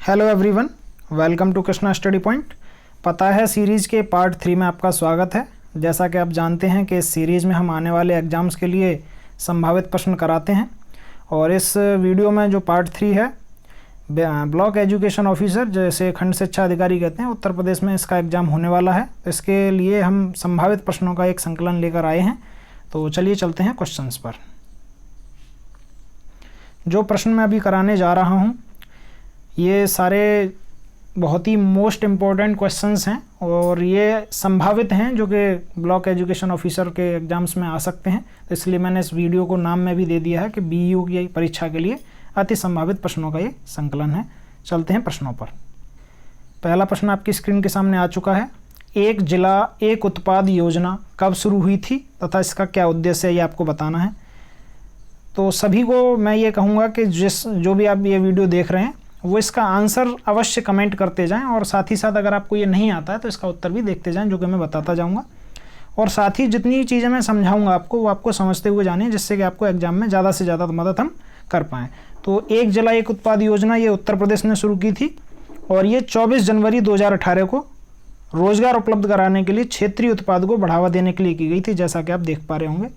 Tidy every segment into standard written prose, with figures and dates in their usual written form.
Hello everyone, welcome to Krishna study point. पता है series के पार्ट 3 में आपका स्वागत है। जैसा कि आप जानते हैं कि इस सीरीज़ में हम आने वाले एग्ज़ाम्स के लिए संभावित प्रश्न कराते हैं और इस वीडियो में जो पार्ट 3 है, ब्लॉक एजुकेशन ऑफिसर जैसे खंड शिक्षा अधिकारी कहते हैं, उत्तर प्रदेश में इसका एग्ज़ाम होने वाला है। इसके लिए हम संभावित प्रश्नों का एक संकलन लेकर आए हैं। तो चलिए चलते हैं क्वेश्चंस पर। जो प्रश्न मैं अभी कराने जा रहा हूँ ये सारे बहुत ही मोस्ट इम्पोर्टेंट क्वेश्चंस हैं और ये संभावित हैं जो कि ब्लॉक एजुकेशन ऑफिसर के एग्ज़ाम्स में आ सकते हैं। तो इसलिए मैंने इस वीडियो को नाम में भी दे दिया है कि बीयू की परीक्षा के लिए अति संभावित प्रश्नों का ये संकलन है। चलते हैं प्रश्नों पर। पहला प्रश्न आपकी स्क्रीन के सामने आ चुका है। एक जिला एक उत्पाद योजना कब शुरू हुई थी तथा इसका क्या उद्देश्य है, ये आपको बताना है। तो सभी को मैं ये कहूँगा कि जो भी आप ये वीडियो देख रहे हैं वो इसका आंसर अवश्य कमेंट करते जाएं और साथ ही साथ अगर आपको ये नहीं आता है तो इसका उत्तर भी देखते जाएं, जो कि मैं बताता जाऊंगा। और साथ ही जितनी चीज़ें मैं समझाऊंगा आपको वो आपको समझते हुए जानिए, जिससे कि आपको एग्जाम में ज़्यादा से ज़्यादा मदद हम कर पाएँ। तो एक जिला एक उत्पाद योजना ये उत्तर प्रदेश ने शुरू की थी और ये 24 जनवरी 2018 को रोजगार उपलब्ध कराने के लिए क्षेत्रीय उत्पाद को बढ़ावा देने के लिए की गई थी, जैसा कि आप देख पा रहे होंगे।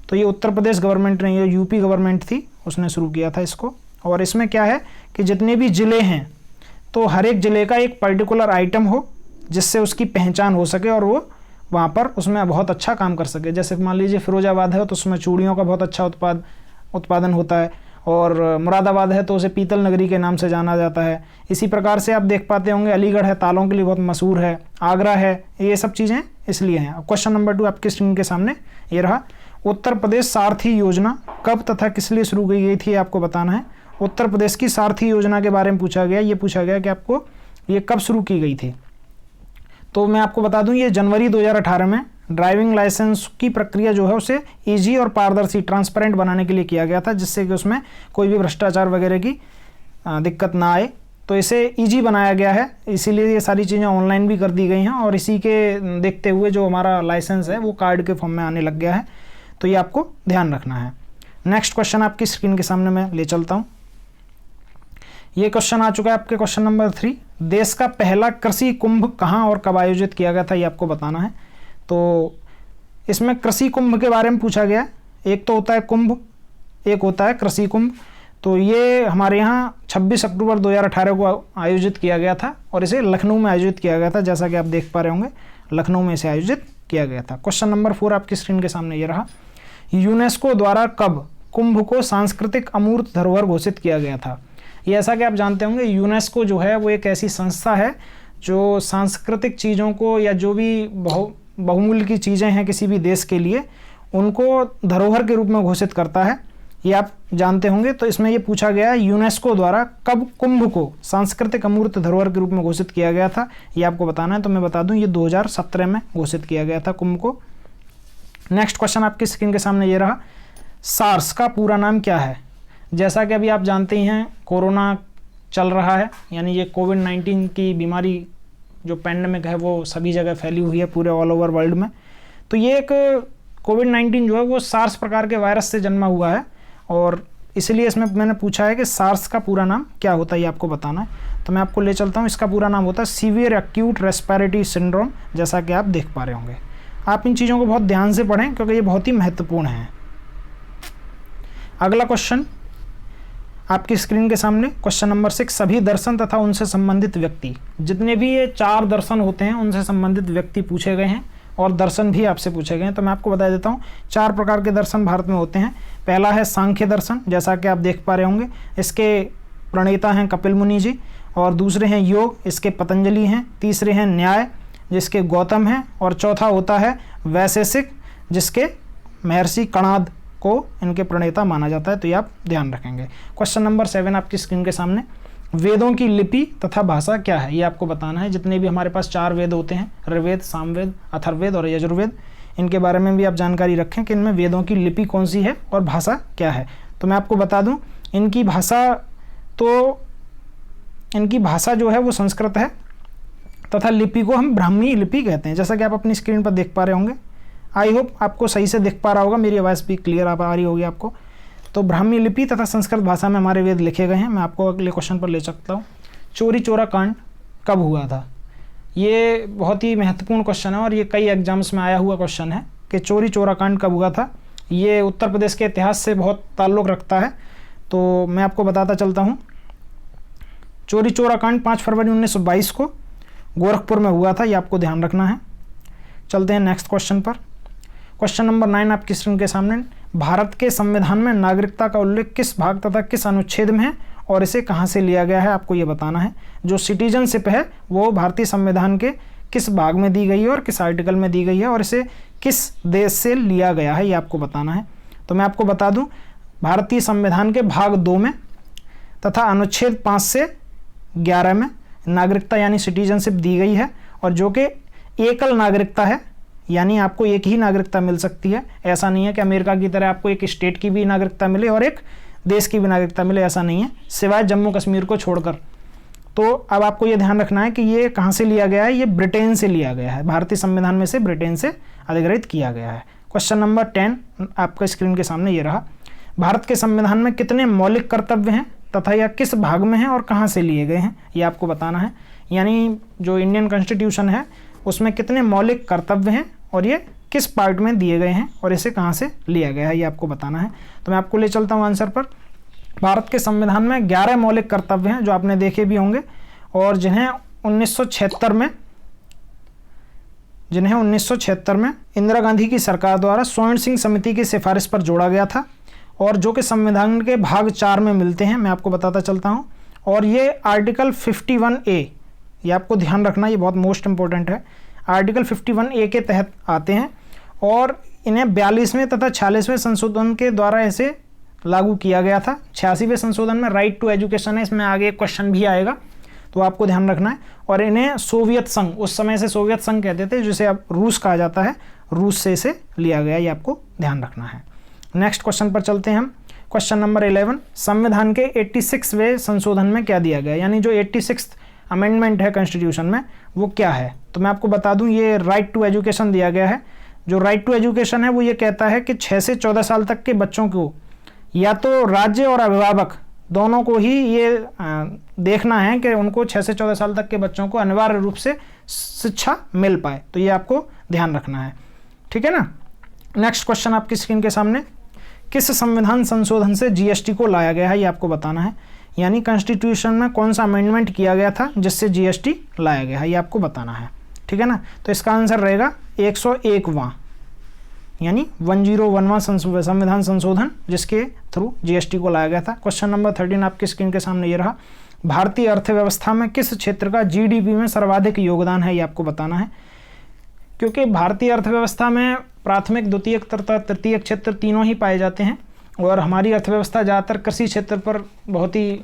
तो ये उत्तर प्रदेश गवर्नमेंट ने, ये यूपी गवर्नमेंट थी, उसने शुरू किया था इसको। और इसमें क्या है कि जितने भी ज़िले हैं तो हर एक ज़िले का एक पर्टिकुलर आइटम हो जिससे उसकी पहचान हो सके और वो वहाँ पर उसमें बहुत अच्छा काम कर सके। जैसे मान लीजिए फिरोजाबाद है तो उसमें चूड़ियों का बहुत अच्छा उत्पादन होता है, और मुरादाबाद है तो उसे पीतल नगरी के नाम से जाना जाता है। इसी प्रकार से आप देख पाते होंगे अलीगढ़ है, तालों के लिए बहुत मशहूर है, आगरा है, ये सब चीज़ें इसलिए हैं। क्वेश्चन नंबर 2 आपकी स्क्रीन के सामने ये रहा। उत्तर प्रदेश सारथी योजना कब तथा किस लिए शुरू की गई थी, आपको बताना है। उत्तर प्रदेश की सारथी योजना के बारे में पूछा गया। ये पूछा गया कि आपको ये कब शुरू की गई थी। तो मैं आपको बता दूं ये जनवरी 2018 में ड्राइविंग लाइसेंस की प्रक्रिया जो है उसे ईजी और पारदर्शी ट्रांसपेरेंट बनाने के लिए किया गया था, जिससे कि उसमें कोई भी भ्रष्टाचार वगैरह की दिक्कत ना आए। तो इसे ईजी बनाया गया है, इसीलिए ये सारी चीज़ें ऑनलाइन भी कर दी गई हैं और इसी के देखते हुए जो हमारा लाइसेंस है वो कार्ड के फॉर्म में आने लग गया है। तो ये आपको ध्यान रखना है। नेक्स्ट क्वेश्चन आपकी स्क्रीन के सामने मैं ले चलता हूँ। ये क्वेश्चन आ चुका है आपके क्वेश्चन नंबर 3। देश का पहला कृषि कुंभ कहाँ और कब आयोजित किया गया था, ये आपको बताना है। तो इसमें कृषि कुंभ के बारे में पूछा गया। एक तो होता है कुंभ, एक होता है कृषि कुंभ। तो ये हमारे यहाँ 26 अक्टूबर 2018 को आयोजित किया गया था और इसे लखनऊ में आयोजित किया गया था, जैसा कि आप देख पा रहे होंगे लखनऊ में इसे आयोजित किया गया था। क्वेश्चन नंबर 4 आपकी स्क्रीन के सामने ये रहा। यूनेस्को द्वारा कब कुंभ को सांस्कृतिक अमूर्त धरोहर घोषित किया गया था। ये ऐसा कि आप जानते होंगे यूनेस्को जो है वो एक ऐसी संस्था है जो सांस्कृतिक चीज़ों को या जो भी बहुमूल्य की चीज़ें हैं किसी भी देश के लिए उनको धरोहर के रूप में घोषित करता है, ये आप जानते होंगे। तो इसमें ये पूछा गया यूनेस्को द्वारा कब कुंभ को सांस्कृतिक अमूर्त धरोहर के रूप में घोषित किया गया था, ये आपको बताना है। तो मैं बता दूं ये 2017 में घोषित किया गया था कुंभ को। नेक्स्ट क्वेश्चन आपकी स्क्रीन के सामने ये रहा। सार्स का पूरा नाम क्या है। जैसा कि अभी आप जानते ही हैं कोरोना चल रहा है, यानी ये कोविड-19 की बीमारी जो पैंडेमिक है वो सभी जगह फैली हुई है पूरे ऑल ओवर वर्ल्ड में। तो ये एक कोविड-19 जो है वो सार्स प्रकार के वायरस से जन्मा हुआ है और इसलिए इसमें मैंने पूछा है कि सार्स का पूरा नाम क्या होता है, ये आपको बताना है। तो मैं आपको ले चलता हूँ। इसका पूरा नाम होता है सीवियर एक्यूट रेस्पिरेटरी सिंड्रोम, जैसा कि आप देख पा रहे होंगे। आप इन चीज़ों को बहुत ध्यान से पढ़ें क्योंकि ये बहुत ही महत्वपूर्ण है। अगला क्वेश्चन आपकी स्क्रीन के सामने क्वेश्चन नंबर 6। सभी दर्शन तथा उनसे संबंधित व्यक्ति, जितने भी ये 4 दर्शन होते हैं उनसे संबंधित व्यक्ति पूछे गए हैं और दर्शन भी आपसे पूछे गए हैं। तो मैं आपको बता देता हूँ 4 प्रकार के दर्शन भारत में होते हैं। पहला है सांख्य दर्शन, जैसा कि आप देख पा रहे होंगे, इसके प्रणेता हैं कपिल मुनि जी। और दूसरे हैं योग, इसके पतंजलि हैं। तीसरे हैं न्याय, जिसके गौतम हैं। और चौथा होता है वैशेषिक, जिसके महर्षि कणाद को इनके प्रणेता माना जाता है। तो ये आप ध्यान रखेंगे। क्वेश्चन नंबर 7 आपकी स्क्रीन के सामने। वेदों की लिपि तथा भाषा क्या है, ये आपको बताना है। जितने भी हमारे पास 4 वेद होते हैं, ऋग्वेद, सामवेद, अथर्ववेद और यजुर्वेद, इनके बारे में भी आप जानकारी रखें कि इनमें वेदों की लिपि कौन सी है और भाषा क्या है। तो मैं आपको बता दूं इनकी भाषा जो है वो संस्कृत है तथा लिपि को हम ब्राह्मी लिपि कहते हैं, जैसा कि आप अपनी स्क्रीन पर देख पा रहे होंगे। आई होप आपको सही से दिख पा रहा होगा, मेरी आवाज़ भी क्लियर आ रही होगी आपको। तो ब्राह्मी लिपि तथा संस्कृत भाषा में हमारे वेद लिखे गए हैं। मैं आपको अगले क्वेश्चन पर ले सकता हूँ। चौरी चौरा कांड कब हुआ था? ये बहुत ही महत्वपूर्ण क्वेश्चन है और ये कई एग्जाम्स में आया हुआ क्वेश्चन है कि चौरी चौरा कांड कब हुआ था। ये उत्तर प्रदेश के इतिहास से बहुत ताल्लुक़ रखता है, तो मैं आपको बताता चलता हूँ। चौरी चौरा कांड 5 फरवरी 1922 को गोरखपुर में हुआ था, ये आपको ध्यान रखना है। चलते हैं नेक्स्ट क्वेश्चन पर। क्वेश्चन नंबर 9 आपकी स्क्रीन के सामने। भारत के संविधान में नागरिकता का उल्लेख किस भाग तथा किस अनुच्छेद में है और इसे कहाँ से लिया गया है, आपको ये बताना है। जो सिटीजनशिप है वो भारतीय संविधान के किस भाग में दी गई है और किस आर्टिकल में दी गई है और इसे किस देश से लिया गया है, ये आपको बताना है। तो मैं आपको बता दूं, भारतीय संविधान के भाग 2 में तथा अनुच्छेद 5 से 11 में नागरिकता यानी सिटीजनशिप दी गई है, और जो कि एकल नागरिकता है, यानी आपको एक ही नागरिकता मिल सकती है। ऐसा नहीं है कि अमेरिका की तरह आपको एक स्टेट की भी नागरिकता मिले और एक देश की भी नागरिकता मिले, ऐसा नहीं है, सिवाय जम्मू कश्मीर को छोड़कर। तो अब आपको ये ध्यान रखना है कि ये कहाँ से लिया गया है, ये ब्रिटेन से लिया गया है। भारतीय संविधान में से ब्रिटेन से अधिग्रहित किया गया है। क्वेश्चन नंबर 10 आपका स्क्रीन के सामने ये रहा। भारत के संविधान में कितने मौलिक कर्तव्य हैं तथा यह किस भाग में है और कहाँ से लिए गए हैं, ये आपको बताना है। यानी जो इंडियन कॉन्स्टिट्यूशन है उसमें कितने मौलिक कर्तव्य हैं और ये किस पार्ट में दिए गए हैं और इसे कहाँ से लिया गया है, ये आपको बताना है। तो मैं आपको ले चलता हूँ आंसर पर। भारत के संविधान में 11 मौलिक कर्तव्य हैं जो आपने देखे भी होंगे और जिन्हें 1976 में इंदिरा गांधी की सरकार द्वारा स्वर्ण सिंह समिति की सिफारिश पर जोड़ा गया था और जो कि संविधान के भाग 4 में मिलते हैं, मैं आपको बताता चलता हूँ। और ये आर्टिकल 51A, ये आपको ध्यान रखना, ये बहुत मोस्ट इंपॉर्टेंट है। आर्टिकल 51A के तहत आते हैं और इन्हें 42वें तथा 46वें संशोधन के द्वारा इसे लागू किया गया था। 86वें संशोधन में राइट टू एजुकेशन है, इसमें आगे क्वेश्चन भी आएगा, तो आपको ध्यान रखना है। और इन्हें सोवियत संघ, उस समय से सोवियत संघ कहते थे, जिसे अब रूस कहा जाता है, रूस से इसे लिया गया, ये आपको ध्यान रखना है। नेक्स्ट क्वेश्चन पर चलते हैं हम। क्वेश्चन नंबर 11, संविधान के 86वें संशोधन में क्या दिया गया, यानी जो 86th अमेंडमेंट है कॉन्स्टिट्यूशन में, वो क्या है। तो मैं आपको बता दूं, ये राइट टू एजुकेशन दिया गया है। जो राइट टू एजुकेशन है वो ये कहता है कि 6 से 14 साल तक के बच्चों को या तो राज्य और अभिभावक दोनों को ही ये देखना है कि उनको 6 से 14 साल तक के बच्चों को अनिवार्य रूप से शिक्षा मिल पाए। तो ये आपको ध्यान रखना है, ठीक है ना। नेक्स्ट क्वेश्चन आपकी स्क्रीन के सामने। किस संविधान संशोधन से जीएसटी को लाया गया है, ये आपको बताना है। यानी कॉन्स्टिट्यूशन में कौन सा अमेंडमेंट किया गया था जिससे जीएसटी लाया गया है, ये आपको बताना है, ठीक है ना। तो इसका आंसर रहेगा 101वां, यानी 1011वां संविधान संशोधन जिसके थ्रू जीएसटी को लाया गया था। क्वेश्चन नंबर 13 आपकी स्क्रीन के सामने ये रहा। भारतीय अर्थव्यवस्था में किस क्षेत्र का जीडीपी में सर्वाधिक योगदान है, ये आपको बताना है। क्योंकि भारतीय अर्थव्यवस्था में प्राथमिक, द्वितीयक तथा तृतीयक क्षेत्र तीनों ही पाए जाते हैं और हमारी अर्थव्यवस्था ज़्यादातर कृषि क्षेत्र पर बहुत ही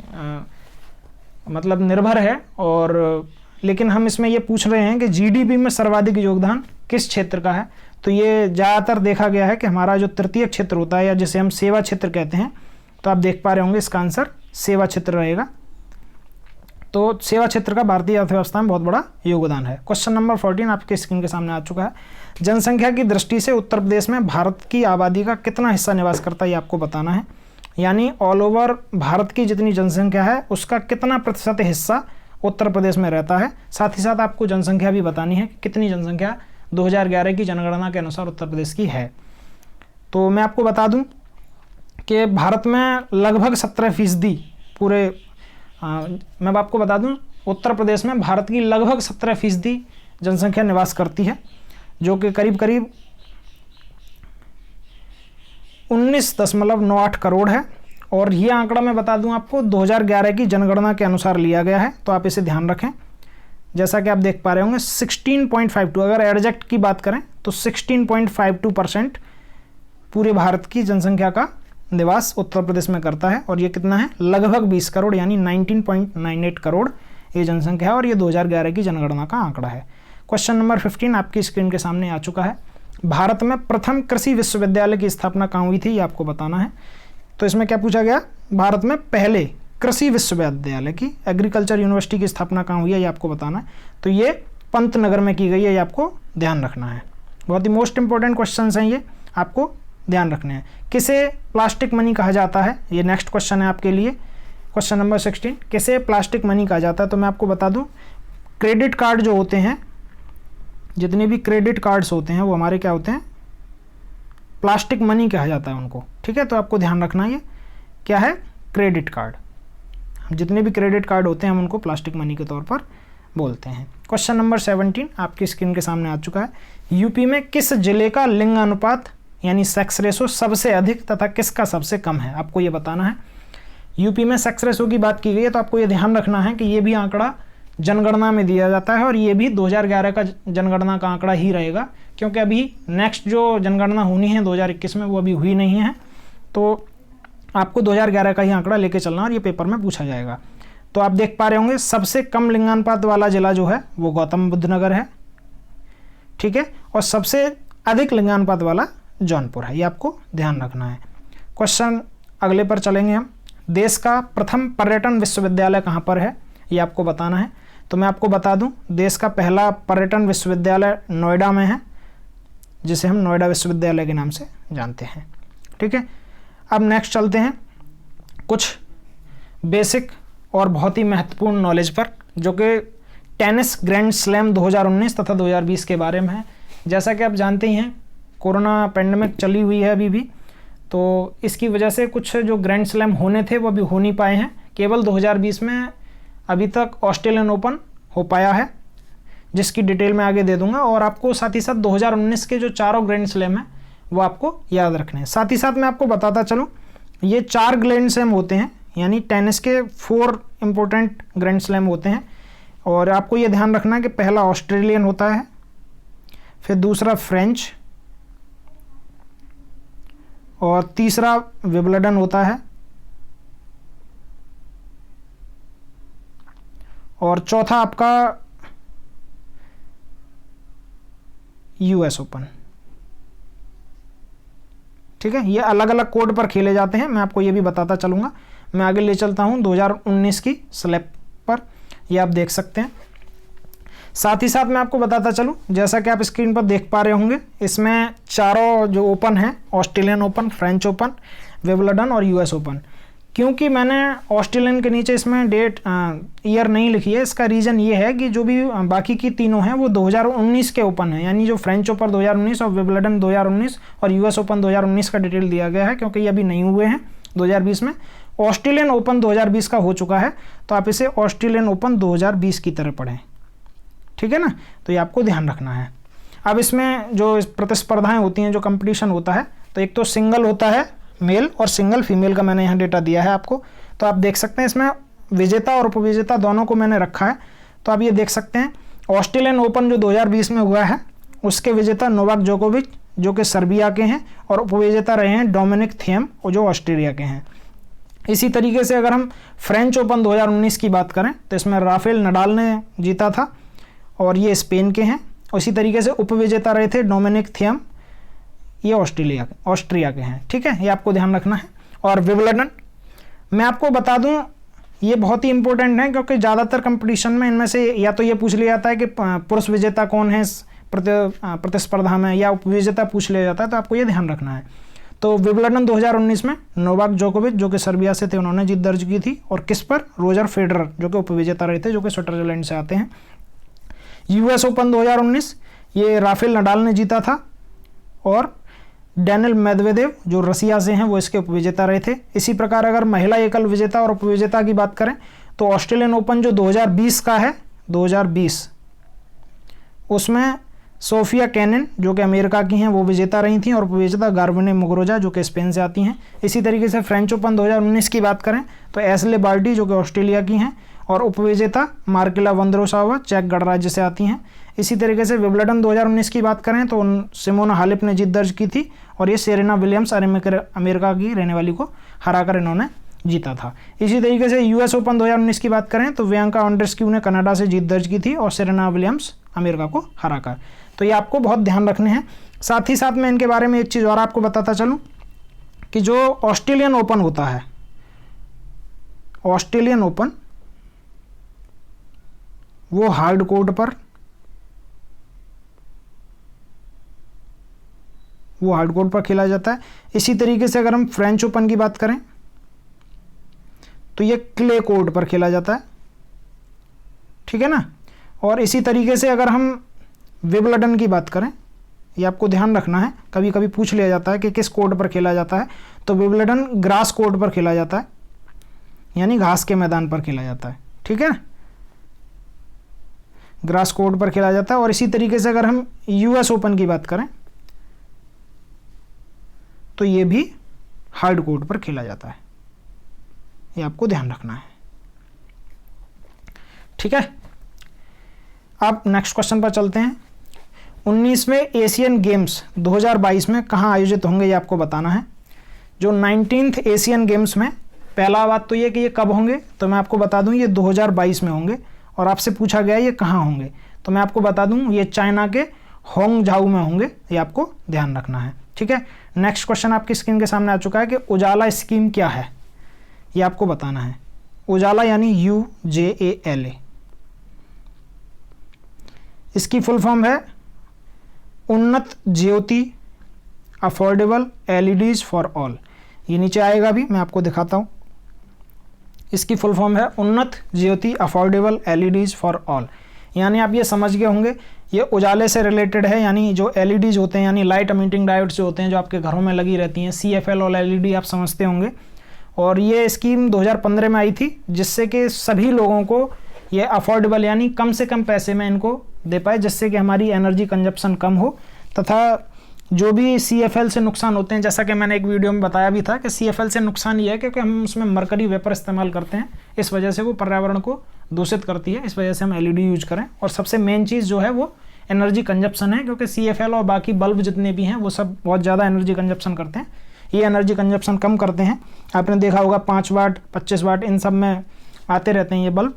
मतलब निर्भर है। और लेकिन हम इसमें ये पूछ रहे हैं कि जीडीपी में सर्वाधिक योगदान किस क्षेत्र का है, तो ये ज़्यादातर देखा गया है कि हमारा जो तृतीय क्षेत्र होता है या जिसे हम सेवा क्षेत्र कहते हैं, तो आप देख पा रहे होंगे इसका आंसर सेवा क्षेत्र रहेगा। तो सेवा क्षेत्र का भारतीय अर्थव्यवस्था में बहुत बड़ा योगदान है। क्वेश्चन नंबर 14 आपके स्क्रीन के सामने आ चुका है। जनसंख्या की दृष्टि से उत्तर प्रदेश में भारत की आबादी का कितना हिस्सा निवास करता है, ये आपको बताना है। यानी ऑल ओवर भारत की जितनी जनसंख्या है उसका कितना प्रतिशत हिस्सा उत्तर प्रदेश में रहता है। साथ ही साथ आपको जनसंख्या भी बतानी है कि कितनी जनसंख्या 2011 की जनगणना के अनुसार उत्तर प्रदेश की है। तो मैं आपको बता दूं कि भारत में लगभग 17% पूरे मैं आपको बता दूं उत्तर प्रदेश में भारत की लगभग 17% जनसंख्या निवास करती है, जो कि करीब करीब 19.98 करोड़ है। और ये आंकड़ा मैं बता दूं आपको 2011 की जनगणना के अनुसार लिया गया है, तो आप इसे ध्यान रखें। जैसा कि आप देख पा रहे होंगे 16.52, अगर एडजैक्ट की बात करें तो 16.52% पूरे भारत की जनसंख्या का निवास उत्तर प्रदेश में करता है। और ये कितना है, लगभग 20 करोड़, यानी 19.98 करोड़ ये जनसंख्या है और ये 2011 की जनगणना का आंकड़ा है। क्वेश्चन नंबर 15 आपकी स्क्रीन के सामने आ चुका है। भारत में प्रथम कृषि विश्वविद्यालय की स्थापना कहाँ हुई थी, ये आपको बताना है। तो इसमें क्या पूछा गया, भारत में पहले कृषि विश्वविद्यालय की, एग्रीकल्चर यूनिवर्सिटी की स्थापना कहाँ हुई है, ये आपको बताना है। तो ये पंतनगर में की गई है, ये आपको ध्यान रखना है। बहुत ही मोस्ट इंपॉर्टेंट क्वेश्चन हैं ये, आपको ध्यान रखने हैं। किसे प्लास्टिक मनी कहा जाता है, ये नेक्स्ट क्वेश्चन है आपके लिए। क्वेश्चन नंबर 16, किसे प्लास्टिक मनी कहा जाता है? तो मैं आपको बता दूं, क्रेडिट कार्ड जो होते हैं, जितने भी क्रेडिट कार्ड्स होते हैं वो हमारे क्या होते हैं? प्लास्टिक मनी कहा जाता है उनको। ठीक है, तो आपको ध्यान रखना ये क्या है? Credit card. जितने भी क्रेडिट कार्ड होते हैं हम उनको प्लास्टिक मनी के तौर पर बोलते हैं। क्वेश्चन नंबर 17 आपकी स्क्रीन के सामने आ चुका है। यूपी में किस जिले का लिंग अनुपात यानी सेक्स रेशो सबसे अधिक तथा किसका सबसे कम है? आपको ये बताना है। यूपी में सेक्स रेशो की बात की गई है, तो आपको ये ध्यान रखना है कि ये भी आंकड़ा जनगणना में दिया जाता है और ये भी 2011 का जनगणना का आंकड़ा ही रहेगा, क्योंकि अभी नेक्स्ट जो जनगणना होनी है 2021 में वो अभी हुई नहीं है, तो आपको 2011 का ही आंकड़ा लेके चलना और ये पेपर में पूछा जाएगा। तो आप देख पा रहे होंगे सबसे कम लिंगानुपात वाला जिला जो है वो गौतम बुद्ध नगर है। ठीक है, और सबसे अधिक लिंगानुपात वाला जौनपुर है, ये आपको ध्यान रखना है। क्वेश्चन अगले पर चलेंगे हम। देश का प्रथम पर्यटन विश्वविद्यालय कहाँ पर है? ये आपको बताना है। तो मैं आपको बता दूं, देश का पहला पर्यटन विश्वविद्यालय नोएडा में है, जिसे हम नोएडा विश्वविद्यालय के नाम से जानते हैं। ठीक है, अब नेक्स्ट चलते हैं कुछ बेसिक और बहुत ही महत्वपूर्ण नॉलेज पर, जो कि टेनिस ग्रैंड स्लैम 2019 तथा 2020 के बारे में है। जैसा कि आप जानते ही हैं, कोरोना पेंडेमिक चली हुई है अभी भी, तो इसकी वजह से कुछ जो ग्रैंड स्लैम होने थे वो अभी हो नहीं पाए हैं। केवल 2020 में अभी तक ऑस्ट्रेलियन ओपन हो पाया है, जिसकी डिटेल मैं आगे दे दूंगा, और आपको साथ ही साथ 2019 के जो चारों ग्रैंड स्लैम हैं वो आपको याद रखने हैं। साथ ही साथ मैं आपको बताता चलूँ, ये 4 ग्रैंड स्लैम होते हैं, यानी टेनिस के 4 इंपॉर्टेंट ग्रैंड स्लैम होते हैं, और आपको ये ध्यान रखना है कि पहला ऑस्ट्रेलियन होता है, फिर दूसरा फ्रेंच, और तीसरा विंबलडन होता है, और चौथा आपका यूएस ओपन। ठीक है, ये अलग अलग कोड पर खेले जाते हैं, मैं आपको ये भी बताता चलूँगा। मैं आगे ले चलता हूँ 2019 की स्लैब पर, ये आप देख सकते हैं। साथ ही साथ मैं आपको बताता चलूँ, जैसा कि आप स्क्रीन पर देख पा रहे होंगे, इसमें चारों जो ओपन हैं, Australian open, French open, Wimbledon और यूएस ओपन। क्योंकि मैंने ऑस्ट्रेलियन के नीचे इसमें डेट ईयर नहीं लिखी है, इसका रीज़न ये है कि जो भी बाकी की तीनों हैं वो 2019 के ओपन है, यानी जो फ्रेंच ओपन 2019 और विंबलडन 2019 और यूएस ओपन 2019 का डिटेल दिया गया है, क्योंकि ये अभी नहीं हुए हैं 2020 में। ऑस्ट्रेलियन ओपन 2020 का हो चुका है, तो आप इसे ऑस्ट्रेलियन ओपन 2020 की तरह पढ़ें। ठीक है ना, तो ये आपको ध्यान रखना है। अब इसमें जो प्रतिस्पर्धाएँ होती हैं, जो कंपटीशन होता है, तो एक तो सिंगल होता है मेल और सिंगल फीमेल का मैंने यहाँ डेटा दिया है आपको, तो आप देख सकते हैं इसमें विजेता और उपविजेता दोनों को मैंने रखा है। तो आप ये देख सकते हैं ऑस्ट्रेलियन ओपन जो 2020 में हुआ है, उसके विजेता नोवाक जोकोविच जो कि सर्बिया के हैं, और उपविजेता रहे हैं डोमिनिक थिएम जो ऑस्ट्रेलिया के हैं। इसी तरीके से अगर हम फ्रेंच ओपन 2019 की बात करें, तो इसमें राफेल नडाल ने जीता था और ये स्पेन के हैं। उसी तरीके से उपविजेता रहे थे डोमिनिक थिएम, ये ऑस्ट्रिया के हैं। ठीक है, ये आपको ध्यान रखना है। और विंबलडन मैं आपको बता दूं, ये बहुत ही इंपॉर्टेंट है, क्योंकि ज़्यादातर कंपटीशन में इनमें से या तो ये पूछ लिया जाता है कि पुरुष विजेता कौन है इस प्रतिस्पर्धा में, या उपविजेता पूछ लिया जाता है, तो आपको ये ध्यान रखना है। तो विंबलडन 2019 में नोवाक जोकोविच जो कि सर्बिया से थे, उन्होंने जीत दर्ज की थी, और किस पर? रोजर फेडरर जो कि उपविजेता रहे थे, जो कि स्विट्जरलैंड से आते हैं। यूएस ओपन 2019 ये राफेल नडाल ने जीता था, और डैनियल मेदवेदेव जो रसिया से हैं वो इसके उपविजेता रहे थे। इसी प्रकार अगर महिला एकल विजेता और उपविजेता की बात करें, तो ऑस्ट्रेलियन ओपन जो 2020 का है, 2020 उसमें सोफिया केनिन जो कि अमेरिका की हैं वो विजेता रही थी, और उपविजेता गार्बिने मुगुरुजा जो कि स्पेन से आती हैं। इसी तरीके से फ्रेंच ओपन 2019 की बात करें तो एशले बार्टी जो कि ऑस्ट्रेलिया की हैं, और उपविजेता मार्केला वोंद्रोसोवा चेक गणराज्य से आती हैं। इसी तरीके से विंबलडन 2019 की बात करें तो सिमोना हालेप ने जीत दर्ज की थी, और ये सेरेना विलियम्स अमेरिका की रहने वाली को हराकर इन्होंने जीता था। इसी तरीके से यूएस ओपन 2019 की बात करें तो बियांका एंड्रेस्क्यू ने कनाडा से जीत दर्ज की थी, और सेरेना विलियम्स अमेरिका को हराकर। तो ये आपको बहुत ध्यान रखने हैं। साथ ही साथ मैं इनके बारे में एक चीज़ और आपको बताता चलूँ कि जो ऑस्ट्रेलियन ओपन होता है, ऑस्ट्रेलियन ओपन वो हार्ड कोर्ट पर, खेला जाता है। इसी तरीके से अगर हम फ्रेंच ओपन की बात करें तो ये क्ले कोर्ट पर खेला जाता है, ठीक है ना। और इसी तरीके से अगर हम विंबलडन की बात करें, ये आपको ध्यान रखना है, कभी कभी पूछ लिया जाता है कि किस कोर्ट पर खेला जाता है, तो विंबलडन ग्रास कोर्ट पर खेला जाता है, यानी घास के मैदान पर खेला जाता है, ठीक है, ग्रास कोर्ट पर खेला जाता है। और इसी तरीके से अगर हम यूएस ओपन की बात करें तो ये भी हार्ड कोर्ट पर खेला जाता है, ये आपको ध्यान रखना है, ठीक है। अब नेक्स्ट क्वेश्चन पर चलते हैं। 19वें एशियन गेम्स 2022 में कहाँ आयोजित होंगे, ये आपको बताना है। जो 19th एशियन गेम्स में, पहला बात तो ये कि ये कब होंगे, तो मैं आपको बता दूं ये 2022 में होंगे। और आपसे पूछा गया ये कहाँ होंगे, तो मैं आपको बता दूं ये चाइना के होंगझाऊ में होंगे, ये आपको ध्यान रखना है, ठीक है। नेक्स्ट क्वेश्चन आपकी स्क्रीन के सामने आ चुका है कि उजाला स्कीम क्या है, ये आपको बताना है। उजाला यानी UJALA, इसकी फुल फॉर्म है उन्नत ज्योति अफोर्डेबल LEDs फॉर ऑल। ये नीचे आएगा भी, मैं आपको दिखाता हूँ। इसकी फुल फॉर्म है उन्नत ज्योति अफोर्डेबल LEDs फॉर ऑल, यानी आप ये समझ गए होंगे ये उजाले से रिलेटेड है, यानी जो LEDs होते हैं यानी लाइट एमिटिंग डायोड्स जो होते हैं, जो आपके घरों में लगी रहती हैं, CFL और LED आप समझते होंगे। और ये स्कीम 2015 में आई थी, जिससे कि सभी लोगों को ये अफोर्डेबल यानी कम से कम पैसे में इनको दे पाए, जिससे कि हमारी एनर्जी कंजप्शन कम हो, तथा जो भी CFL से नुकसान होते हैं, जैसा कि मैंने एक वीडियो में बताया भी था कि CFL से नुकसान ये है क्योंकि हम उसमें मरकरी वेपर इस्तेमाल करते हैं, इस वजह से वो पर्यावरण को दूषित करती है, इस वजह से हम LED यूज करें। और सबसे मेन चीज़ जो है वो एनर्जी कंजप्शन है, क्योंकि CFL और बाकी बल्ब जितने भी हैं वो सब बहुत ज़्यादा एनर्जी कंजप्शन करते हैं, ये एनर्जी कंजप्शन कम करते हैं। आपने देखा होगा 5 वाट 25 वाट इन सब में आते रहते हैं ये बल्ब।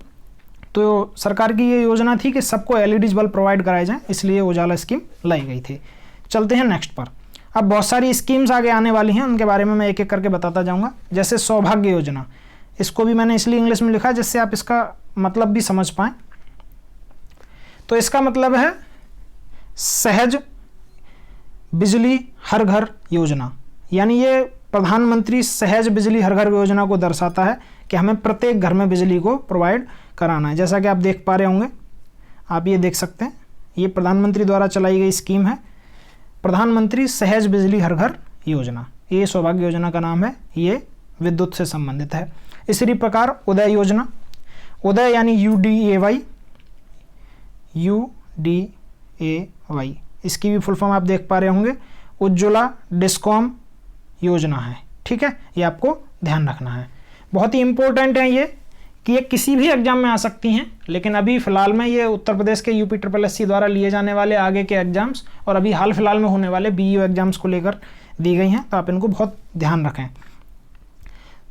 तो सरकार की ये योजना थी कि सबको LEDs बल्ब प्रोवाइड कराए जाएँ, इसलिए उजाला स्कीम लाई गई थी। चलते हैं नेक्स्ट पर। अब बहुत सारी स्कीम्स आगे आने वाली हैं, उनके बारे में मैं एक एक करके बताता जाऊंगा। जैसे सौभाग्य योजना, इसको भी मैंने इसलिए इंग्लिश में लिखा जिससे आप इसका मतलब भी समझ पाएँ। तो इसका मतलब है सहज बिजली हर घर योजना, यानी ये प्रधानमंत्री सहज बिजली हर घर योजना को दर्शाता है कि हमें प्रत्येक घर में बिजली को प्रोवाइड कराना है। जैसा कि आप देख पा रहे होंगे, आप ये देख सकते हैं, ये प्रधानमंत्री द्वारा चलाई गई स्कीम है, प्रधानमंत्री सहज बिजली हर घर योजना, ये सौभाग्य योजना का नाम है, ये विद्युत से संबंधित है। इसी प्रकार उदय योजना, उदय यानी UDAY, इसकी भी फुल फॉर्म आप देख पा रहे होंगे, उज्ज्वला डिस्कॉम योजना है, ठीक है, ये आपको ध्यान रखना है। बहुत ही इंपॉर्टेंट है ये कि ये किसी भी एग्जाम में आ सकती हैं, लेकिन अभी फिलहाल में ये उत्तर प्रदेश के UPSSC द्वारा लिए जाने वाले आगे के एग्जाम्स और अभी हाल फिलहाल में होने वाले BEO एग्जाम्स को लेकर दी गई हैं, तो आप इनको बहुत ध्यान रखें।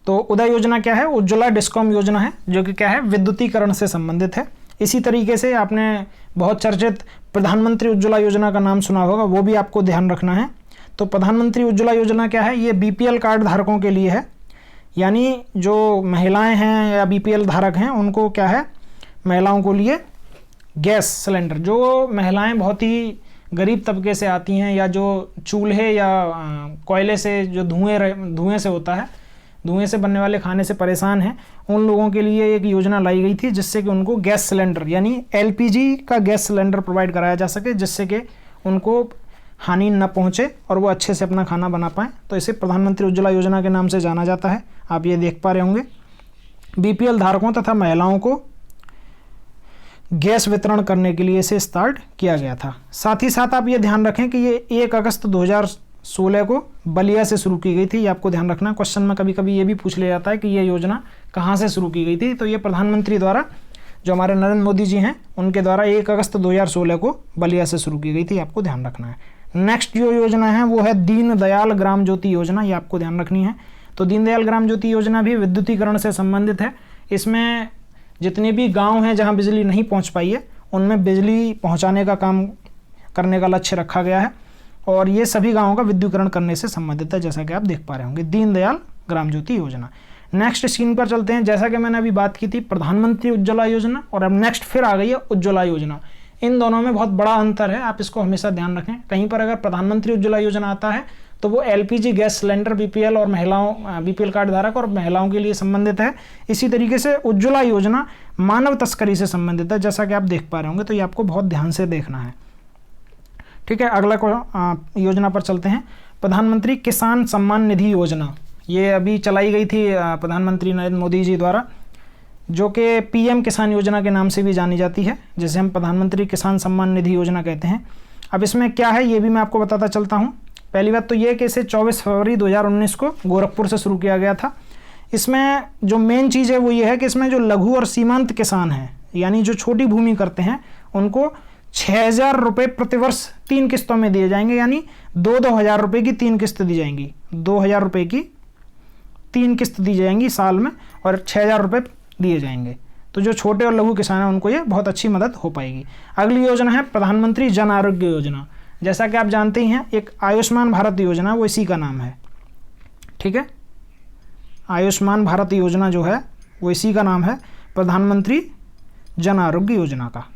तो उदय योजना क्या है, उज्ज्वला डिस्कॉम योजना है, जो कि क्या है, विद्युतीकरण से संबंधित है। इसी तरीके से आपने बहुत चर्चित प्रधानमंत्री उज्ज्वला योजना का नाम सुना होगा, वो भी आपको ध्यान रखना है। तो प्रधानमंत्री उज्ज्वला योजना क्या है, ये BPL कार्ड धारकों के लिए है, यानी जो महिलाएं हैं या BPL धारक हैं उनको क्या है, महिलाओं को लिए गैस सिलेंडर, जो महिलाएं बहुत ही गरीब तबके से आती हैं या जो चूल्हे या कोयले से जो धुएं से होता है, धुएं से बनने वाले खाने से परेशान हैं, उन लोगों के लिए एक योजना लाई गई थी, जिससे कि उनको गैस सिलेंडर यानी LPG का गैस सिलेंडर प्रोवाइड कराया जा सके, जिससे कि उनको हानि न पहुंचे और वो अच्छे से अपना खाना बना पाएँ। तो इसे प्रधानमंत्री उज्ज्वला योजना के नाम से जाना जाता है, आप ये देख पा रहे होंगे। BPL धारकों तथा महिलाओं को गैस वितरण करने के लिए इसे स्टार्ट किया गया था। साथ ही साथ आप ये ध्यान रखें कि ये 1 अगस्त 2016 को बलिया से शुरू की गई थी, ये आपको ध्यान रखना। क्वेश्चन में कभी कभी ये भी पूछ लिया जाता है कि ये योजना कहाँ से शुरू की गई थी, तो ये प्रधानमंत्री द्वारा, जो हमारे नरेंद्र मोदी जी हैं, उनके द्वारा 1 अगस्त 2016 को बलिया से शुरू की गई थी, आपको ध्यान रखना है। नेक्स्ट जो योजना है वो है दीनदयाल ग्राम ज्योति योजना, ये आपको ध्यान रखनी है। तो दीनदयाल ग्राम ज्योति योजना भी विद्युतीकरण से संबंधित है। इसमें जितने भी गांव हैं जहां बिजली नहीं पहुंच पाई है, उनमें बिजली पहुंचाने का काम करने का लक्ष्य रखा गया है, और ये सभी गांवों का विद्युतीकरण करने से संबंधित है, जैसा कि आप देख पा रहे होंगे, दीनदयाल ग्राम ज्योति योजना। नेक्स्ट स्क्रीन पर चलते हैं। जैसा कि मैंने अभी बात की थी प्रधानमंत्री उज्ज्वला योजना, और अब नेक्स्ट फिर आ गई है उज्ज्वला योजना। इन दोनों में बहुत बड़ा अंतर है, आप इसको हमेशा ध्यान रखें। कहीं पर अगर प्रधानमंत्री उज्ज्वला योजना आता है तो वो एलपीजी गैस सिलेंडर बीपीएल और महिलाओं बीपीएल कार्ड धारक और महिलाओं के लिए संबंधित है। इसी तरीके से उज्ज्वला योजना मानव तस्करी से संबंधित है, जैसा कि आप देख पा रहे होंगे, तो ये आपको बहुत ध्यान से देखना है। ठीक है, अगला योजना पर चलते हैं। प्रधानमंत्री किसान सम्मान निधि योजना, ये अभी चलाई गई थी प्रधानमंत्री नरेंद्र मोदी जी द्वारा, जो कि पीएम किसान योजना के नाम से भी जानी जाती है, जिसे हम प्रधानमंत्री किसान सम्मान निधि योजना कहते हैं। अब इसमें क्या है ये भी मैं आपको बताता चलता हूँ। पहली बात तो ये कि इसे 24 फरवरी 2019 को गोरखपुर से शुरू किया गया था। इसमें जो मेन चीज़ है वो ये है कि इसमें जो लघु और सीमांत किसान हैं, यानी जो छोटी भूमि करते हैं, उनको 6,000 रुपये प्रतिवर्ष 3 किस्तों में दिए जाएंगे, यानी 2-2 हज़ार रुपये की 3 किस्त दी जाएंगी। 2,000 रुपये की 3 किस्त दी जाएंगी साल में, और 6,000 रुपये दिए जाएंगे। तो जो छोटे और लघु किसान हैं उनको ये बहुत अच्छी मदद हो पाएगी। अगली योजना है प्रधानमंत्री जन आरोग्य योजना। जैसा कि आप जानते ही हैं, एक आयुष्मान भारत योजना वो इसी का नाम है। ठीक है, आयुष्मान भारत योजना जो है वो इसी का नाम है, प्रधानमंत्री जन आरोग्य योजना का।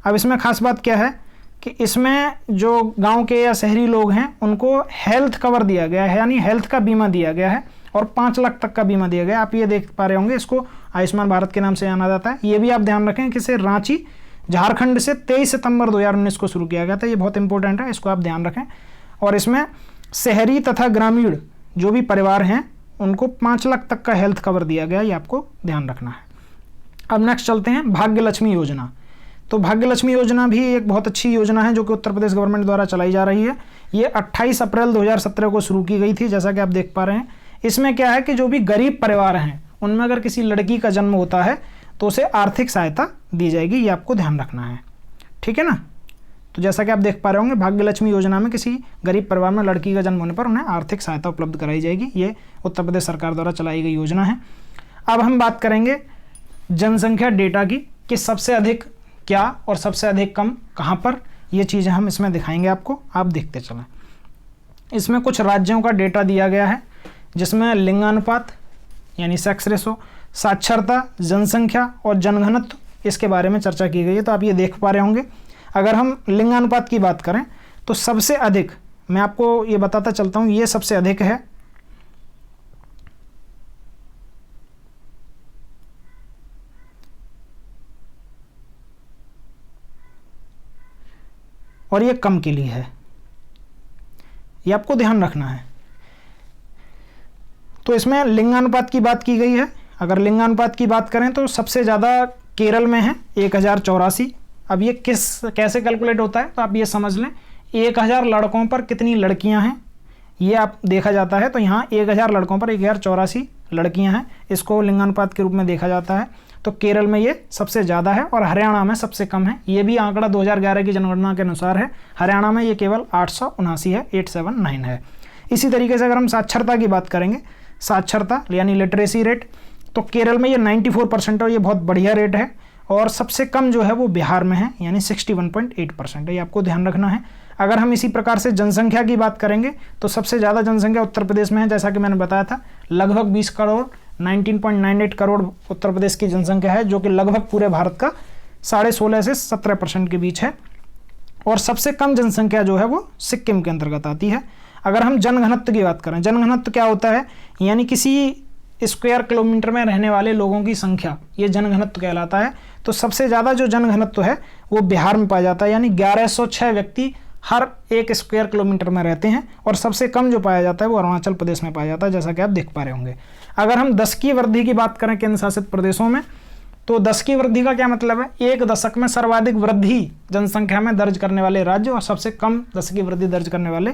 अब इसमें खास बात क्या है कि इसमें जो गांव के या शहरी लोग हैं उनको हेल्थ कवर दिया गया है, यानी हेल्थ का बीमा दिया गया है, और 5 लाख तक का बीमा दिया गया। आप ये देख पा रहे होंगे, इसको आयुष्मान भारत के नाम से जाना जाता है। ये भी आप ध्यान रखें कि इसे रांची झारखंड से 23 सितंबर 2019 को शुरू किया गया था। ये बहुत इंपॉर्टेंट है, इसको आप ध्यान रखें। और इसमें शहरी तथा ग्रामीण जो भी परिवार हैं उनको 5 लाख तक का हेल्थ कवर दिया गया, ये आपको ध्यान रखना है। अब नेक्स्ट चलते हैं भाग्य लक्ष्मी योजना। तो भाग्य लक्ष्मी योजना भी एक बहुत अच्छी योजना है जो कि उत्तर प्रदेश गवर्नमेंट द्वारा चलाई जा रही है। ये 28 अप्रैल 2017 को शुरू की गई थी, जैसा कि आप देख पा रहे हैं। इसमें क्या है कि जो भी गरीब परिवार हैं उनमें अगर किसी लड़की का जन्म होता है तो उसे आर्थिक सहायता दी जाएगी, ये आपको ध्यान रखना है। ठीक है ना, तो जैसा कि आप देख पा रहे होंगे, भाग्य लक्ष्मी योजना में किसी गरीब परिवार में लड़की का जन्म होने पर उन्हें आर्थिक सहायता उपलब्ध कराई जाएगी। ये उत्तर प्रदेश सरकार द्वारा चलाई गई योजना है। अब हम बात करेंगे जनसंख्या डेटा की, कि सबसे अधिक क्या और सबसे अधिक कम कहाँ पर, ये चीज़ें हम इसमें दिखाएंगे आपको, आप देखते चलें। इसमें कुछ राज्यों का डेटा दिया गया है, जिसमें लिंगानुपात यानी सेक्स रेशो, साक्षरता, जनसंख्या और जनघनत्व, इसके बारे में चर्चा की गई है। तो आप ये देख पा रहे होंगे। अगर हम लिंगानुपात की बात करें तो सबसे अधिक, मैं आपको ये बताता चलता हूँ, ये सबसे अधिक है और ये कम के लिए है, ये आपको ध्यान रखना है। तो इसमें लिंगानुपात की बात की गई है। अगर लिंगानुपात की बात करें तो सबसे ज़्यादा केरल में है 1084। अब ये कैसे कैलकुलेट होता है, तो आप ये समझ लें, 1000 लड़कों पर कितनी लड़कियां हैं ये आप देखा जाता है। तो यहाँ 1000 लड़कों पर 1084 लड़कियां हैं, इसको लिंगानुपात के रूप में देखा जाता है। तो केरल में ये सबसे ज़्यादा है और हरियाणा में सबसे कम है। ये भी आंकड़ा 2011 की जनगणना के अनुसार है। हरियाणा में ये केवल 879 है, 879 है। इसी तरीके से अगर हम साक्षरता की बात करेंगे, साक्षरता यानी लिटरेसी रेट, तो केरल में ये 94% है, ये बहुत बढ़िया रेट है। और सबसे कम जो है वो बिहार में है, यानी 61.8% है, ये आपको ध्यान रखना है। अगर हम इसी प्रकार से जनसंख्या की बात करेंगे तो सबसे ज़्यादा जनसंख्या उत्तर प्रदेश में है, जैसा कि मैंने बताया था, लगभग 20 करोड़ 19.98 करोड़ उत्तर प्रदेश की जनसंख्या है, जो कि लगभग पूरे भारत का 16.5 से 17% के बीच है। और सबसे कम जनसंख्या जो है वो सिक्किम के अंतर्गत आती है। अगर हम जनघनत्व की बात करें, जनघनत्व क्या होता है, यानी किसी स्क्वायर किलोमीटर में रहने वाले लोगों की संख्या, ये जनघनत्व कहलाता है। तो सबसे ज़्यादा जो जनघनत्व है वो बिहार में पाया जाता है, यानी 1106 व्यक्ति हर 1 स्क्वायर किलोमीटर में रहते हैं। और सबसे कम जो पाया जाता है वो अरुणाचल प्रदेश में पाया जाता है, जैसा कि आप देख पा रहे होंगे। अगर हम 10 की वृद्धि की बात करें केंद्र शासित प्रदेशों में, तो 10 की वृद्धि का क्या मतलब है, 1 दशक में सर्वाधिक वृद्धि जनसंख्या में दर्ज करने वाले राज्य और सबसे कम 10 की वृद्धि दर्ज करने वाले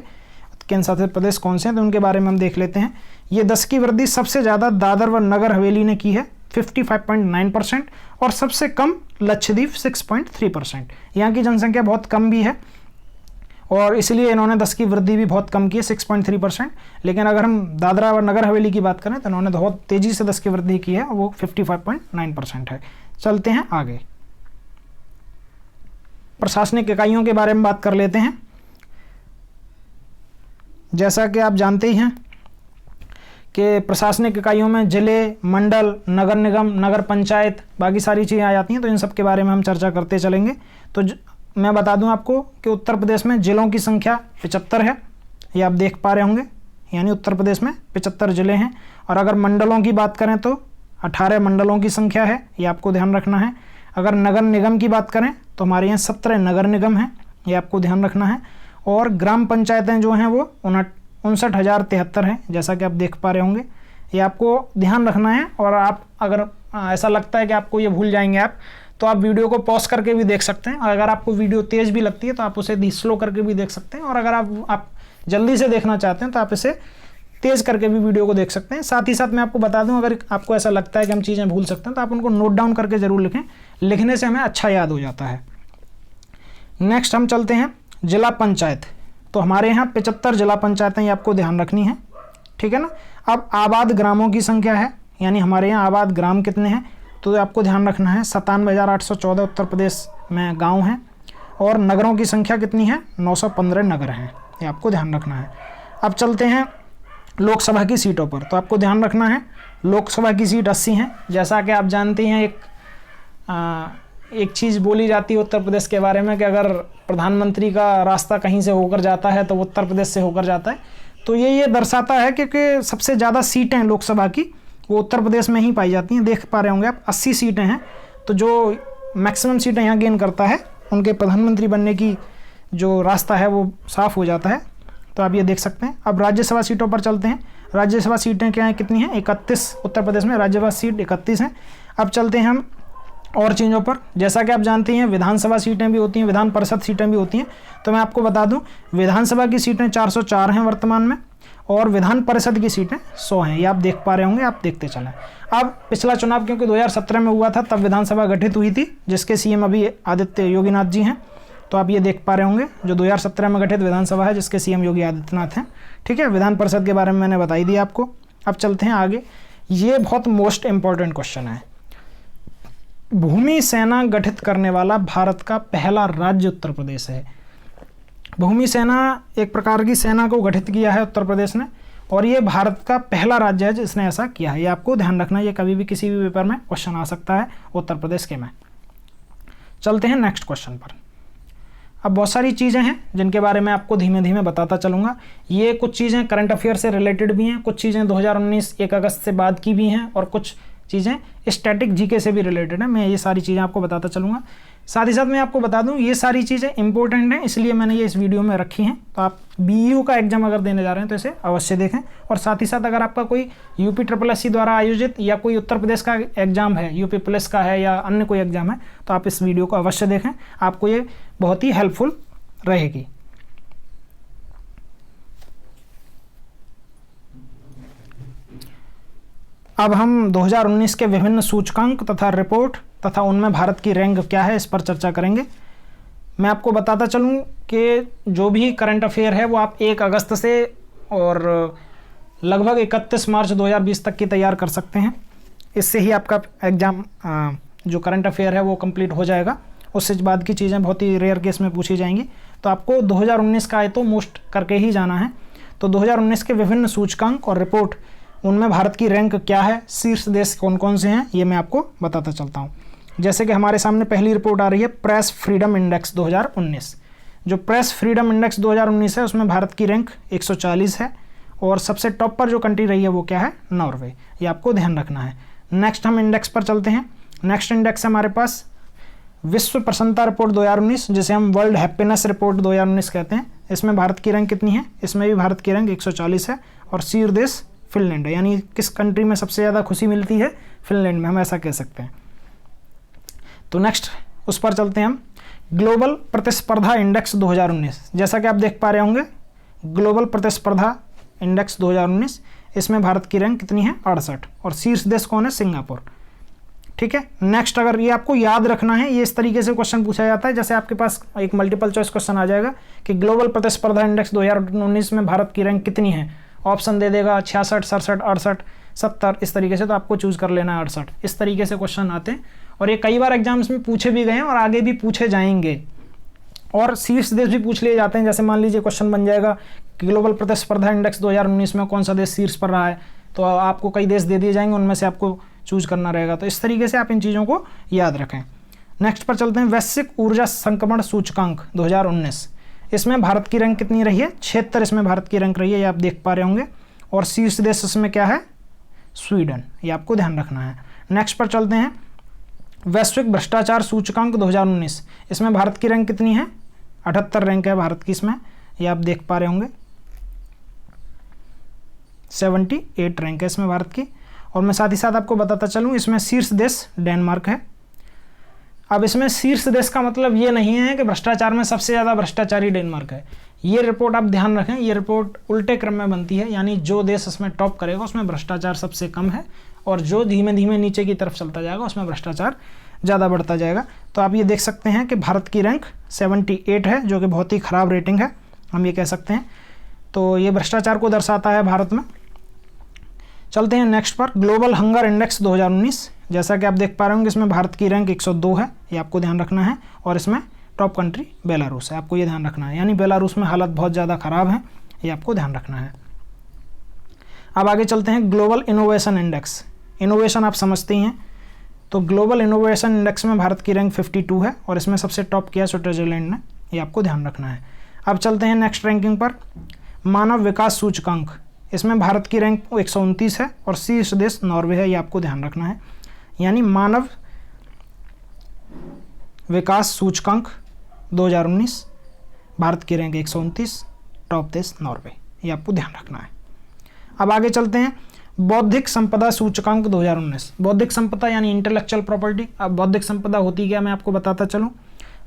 केंद्र शासित प्रदेश कौन से हैं, तो उनके बारे में हम देख लेते हैं। ये 10 की वृद्धि सबसे ज़्यादा दादर व नगर हवेली ने की है 55.9%, और सबसे कम लक्षद्वीप 6.3%। यहाँ की जनसंख्या बहुत कम भी है और इसलिए इन्होंने 10 की वृद्धि भी बहुत कम की है 6.3%। लेकिन अगर हम दादरा व नगर हवेली की बात करें तो इन्होंने बहुत तेज़ी से 10 की वृद्धि की है, वो 55.9% है। चलते हैं आगे, प्रशासनिक इकाइयों के बारे में बात कर लेते हैं। जैसा कि आप जानते ही हैं कि प्रशासनिक इकाइयों में जिले, मंडल, नगर निगम, नगर पंचायत, बाकी सारी चीज़ें आ जाती हैं। तो इन सब के बारे में हम चर्चा करते चलेंगे। तो मैं बता दूं आपको कि उत्तर प्रदेश में जिलों की संख्या 75 है, ये आप देख पा रहे होंगे, यानी उत्तर प्रदेश में 75 जिले हैं। और अगर मंडलों की बात करें तो 18 मंडलों की संख्या है, ये आपको ध्यान रखना है। अगर नगर निगम की बात करें तो हमारे यहाँ 17 नगर निगम हैं, ये आपको ध्यान रखना है। और ग्राम पंचायतें जो हैं वो 59,073 हैं, जैसा कि आप देख पा रहे होंगे, ये आपको ध्यान रखना है। और आप अगर ऐसा लगता है कि आपको ये भूल जाएंगे आप, तो आप वीडियो को पॉज करके भी देख सकते हैं। और अगर आपको वीडियो तेज़ भी लगती है तो आप उसे स्लो करके भी देख सकते हैं। और अगर आप जल्दी से देखना चाहते हैं तो आप इसे तेज़ करके भी वीडियो को देख सकते हैं। साथ ही साथ मैं आपको बता दूं, अगर आपको ऐसा लगता है कि हम चीज़ें भूल सकते हैं तो आप उनको नोट डाउन करके ज़रूर लिखें, लिखने से हमें अच्छा याद हो जाता है। नेक्स्ट हम चलते हैं जिला पंचायत। तो हमारे यहाँ 75 जिला पंचायतें, ये आपको ध्यान रखनी है, ठीक है ना। अब आबाद ग्रामों की संख्या है, यानी हमारे यहाँ आबाद ग्राम कितने हैं, तो आपको ध्यान रखना है 97,814 उत्तर प्रदेश में गाँव हैं। और नगरों की संख्या कितनी है, 915 नगर हैं, ये आपको ध्यान रखना है। अब चलते हैं लोकसभा की सीटों पर। तो आपको ध्यान रखना है लोकसभा की सीट 80 हैं। जैसा कि आप जानते हैं, एक चीज़ बोली जाती है उत्तर प्रदेश के बारे में कि अगर प्रधानमंत्री का रास्ता कहीं से होकर जाता है तो वो उत्तर प्रदेश से होकर जाता है। तो ये दर्शाता है क्योंकि सबसे ज़्यादा सीटें लोकसभा की वो उत्तर प्रदेश में ही पाई जाती हैं। देख पा रहे होंगे आप 80 सीटें हैं। तो जो मैक्सिमम सीटें यहाँ गेन करता है, उनके प्रधानमंत्री बनने की जो रास्ता है वो साफ़ हो जाता है। तो आप ये देख सकते हैं। अब राज्यसभा सीटों पर चलते हैं। राज्यसभा सीटें क्या हैं, कितनी हैं, 31 उत्तर प्रदेश में राज्यसभा सीट 31 हैं। अब चलते हैं हम और चीज़ों पर। जैसा कि आप जानते हैं विधानसभा सीटें भी होती हैं, विधान परिषद सीटें भी होती हैं। तो मैं आपको बता दूं, विधानसभा की सीटें 404 हैं वर्तमान में, और विधान परिषद की सीटें 100 हैं। ये आप देख पा रहे होंगे, आप देखते चलें। अब पिछला चुनाव क्योंकि 2017 में हुआ था, तब विधानसभा गठित हुई थी, जिसके सीएम अभी आदित्य योगीनाथ जी हैं। तो आप ये देख पा रहे होंगे, जो 2017 में गठित विधानसभा है, जिसके सीएम योगी आदित्यनाथ हैं, ठीक है। विधान परिषद के बारे में मैंने बताई दिया आपको। अब चलते हैं आगे। ये बहुत मोस्ट इंपॉर्टेंट क्वेश्चन है। भूमि सेना गठित करने वाला भारत का पहला राज्य उत्तर प्रदेश है। भूमि सेना एक प्रकार की सेना को गठित किया है उत्तर प्रदेश ने, और ये भारत का पहला राज्य है जिसने ऐसा किया है। ये आपको ध्यान रखना है, ये कभी भी किसी भी पेपर में क्वेश्चन आ सकता है उत्तर प्रदेश के में। चलते हैं नेक्स्ट क्वेश्चन पर। अब बहुत सारी चीज़ें हैं जिनके बारे में आपको धीमे धीमे बताता चलूँगा। ये कुछ चीज़ें करंट अफेयर से रिलेटेड भी हैं, कुछ चीज़ें 2019 1 अगस्त से बाद की भी हैं, और कुछ चीज़ें स्टैटिक जीके से भी रिलेटेड है। मैं ये सारी चीज़ें आपको बताता चलूँगा। साथ ही साथ मैं आपको बता दूं, ये सारी चीज़ें इंपॉर्टेंट हैं, इसलिए मैंने ये इस वीडियो में रखी हैं। तो आप बीईओ का एग्जाम अगर देने जा रहे हैं तो इसे अवश्य देखें। और साथ ही साथ अगर आपका कोई यूपी SSSC द्वारा आयोजित या कोई उत्तर प्रदेश का एग्जाम है, यूपी पुलिस का है या अन्य कोई एग्जाम है, तो आप इस वीडियो को अवश्य देखें, आपको ये बहुत ही हेल्पफुल रहेगी। अब हम 2019 के विभिन्न सूचकांक तथा रिपोर्ट तथा उनमें भारत की रैंक क्या है, इस पर चर्चा करेंगे। मैं आपको बताता चलूँ कि जो भी करंट अफेयर है वो आप 1 अगस्त से और लगभग 31 मार्च 2020 तक की तैयार कर सकते हैं। इससे ही आपका एग्ज़ाम जो करंट अफेयर है वो कंप्लीट हो जाएगा। उससे बाद की चीज़ें बहुत ही रेयर केस में पूछी जाएंगी। तो आपको 2019 का आए तो मोस्ट करके ही जाना है। तो 2019 के विभिन्न सूचकांक और रिपोर्ट, उनमें भारत की रैंक क्या है, शीर्ष देश कौन कौन से हैं, ये मैं आपको बताता चलता हूँ। जैसे कि हमारे सामने पहली रिपोर्ट आ रही है प्रेस फ्रीडम इंडेक्स 2019। जो प्रेस फ्रीडम इंडेक्स 2019 है उसमें भारत की रैंक 140 है, और सबसे टॉप पर जो कंट्री रही है वो क्या है, नॉर्वे। ये आपको ध्यान रखना है। नेक्स्ट हम इंडेक्स पर चलते हैं। नेक्स्ट इंडेक्स है हमारे पास विश्व प्रसन्नता रिपोर्ट 2019, जिसे हम वर्ल्ड हैप्पीनेस रिपोर्ट 2019 कहते हैं। इसमें भारत की रैंक कितनी है, इसमें भी भारत की रैंक 140 है, और शीर्ष देश फिनलैंड है। यानी किस कंट्री में सबसे ज़्यादा खुशी मिलती है, फिनलैंड में, हम ऐसा कह सकते हैं। तो नेक्स्ट उस पर चलते हैं हम। ग्लोबल प्रतिस्पर्धा इंडेक्स 2019, जैसा कि आप देख पा रहे होंगे, ग्लोबल प्रतिस्पर्धा इंडेक्स 2019, इसमें भारत की रैंक कितनी है, 68, और शीर्ष देश कौन है, सिंगापुर। ठीक है। नेक्स्ट, अगर ये आपको याद रखना है, ये इस तरीके से क्वेश्चन पूछा जाता है, जैसे आपके पास एक मल्टीपल चॉइस क्वेश्चन आ जाएगा कि ग्लोबल प्रतिस्पर्धा इंडेक्स 2019 में भारत की रैंक कितनी है। ऑप्शन दे देगा 66, 67, 68, 70, इस तरीके से। तो आपको चूज कर लेना है 68। इस तरीके से क्वेश्चन आते हैं, और ये कई बार एग्जाम्स में पूछे भी गए हैं और आगे भी पूछे जाएंगे। और शीर्ष देश भी पूछ लिए जाते हैं। जैसे मान लीजिए क्वेश्चन बन जाएगा कि ग्लोबल प्रतिस्पर्धा इंडेक्स 2019 में कौन सा देश शीर्ष पर रहा है, तो आपको कई देश दे दिए जाएंगे, उनमें से आपको चूज करना रहेगा। तो इस तरीके से आप इन चीज़ों को याद रखें। नेक्स्ट पर चलते हैं। वैश्विक ऊर्जा संक्रमण सूचकांक 2019, इसमें भारत की रैंक कितनी रही है? 76 इसमें भारत की रैंक रही है, ये आप देख पा रहे होंगे। और शीर्ष देश इसमें क्या है? स्वीडन, ये आपको ध्यान रखना है। नेक्स्ट पर चलते हैं, वैश्विक भ्रष्टाचार सूचकांक 2019, इसमें भारत की रैंक कितनी है? 78 रैंक है भारत की इसमें, ये आप देख पा रहे होंगे। 78 रैंक है इसमें भारत की। और मैं साथ ही साथ आपको बताता चलूँ, इसमें शीर्ष देश डेनमार्क है। अब इसमें शीर्ष देश का मतलब ये नहीं है कि भ्रष्टाचार में सबसे ज़्यादा भ्रष्टाचारी डेनमार्क है। ये रिपोर्ट आप ध्यान रखें, ये रिपोर्ट उल्टे क्रम में बनती है, यानी जो देश इसमें टॉप करेगा उसमें भ्रष्टाचार सबसे कम है, और जो धीमे धीमे नीचे की तरफ चलता जाएगा उसमें भ्रष्टाचार ज़्यादा बढ़ता जाएगा। तो आप ये देख सकते हैं कि भारत की रैंक 78 है, जो कि बहुत ही ख़राब रेटिंग है, हम ये कह सकते हैं। तो ये भ्रष्टाचार को दर्शाता है भारत में। चलते हैं नेक्स्ट पर, ग्लोबल हंगर इंडेक्स 2019, जैसा कि आप देख पा रहे होंगे इसमें भारत की रैंक 102 है, ये आपको ध्यान रखना है। और इसमें टॉप कंट्री बेलारूस है, आपको ये ध्यान रखना है, यानी बेलारूस में हालत बहुत ज़्यादा ख़राब है, ये आपको ध्यान रखना है। अब आगे चलते हैं, ग्लोबल इनोवेशन इंडेक्स, इनोवेशन आप समझते ही हैं। तो ग्लोबल इनोवेशन इंडेक्स में भारत की रैंक 52 है, और इसमें सबसे टॉप किया स्विट्जरलैंड ने, ये आपको ध्यान रखना है। अब चलते हैं नेक्स्ट रैंकिंग पर, मानव विकास सूचकांक, इसमें भारत की रैंक 129 है, और शीर्ष देश नॉर्वे है, ये आपको ध्यान रखना है। यानी मानव विकास सूचकांक 2019, भारत की रैंक 129, टॉप देश नॉर्वे, ये आपको ध्यान रखना है। अब आगे चलते हैं, बौद्धिक संपदा सूचकांक 2019, बौद्धिक संपदा यानी इंटेलेक्चुअल प्रॉपर्टी। अब बौद्धिक संपदा होती क्या, मैं आपको बताता चलूँ।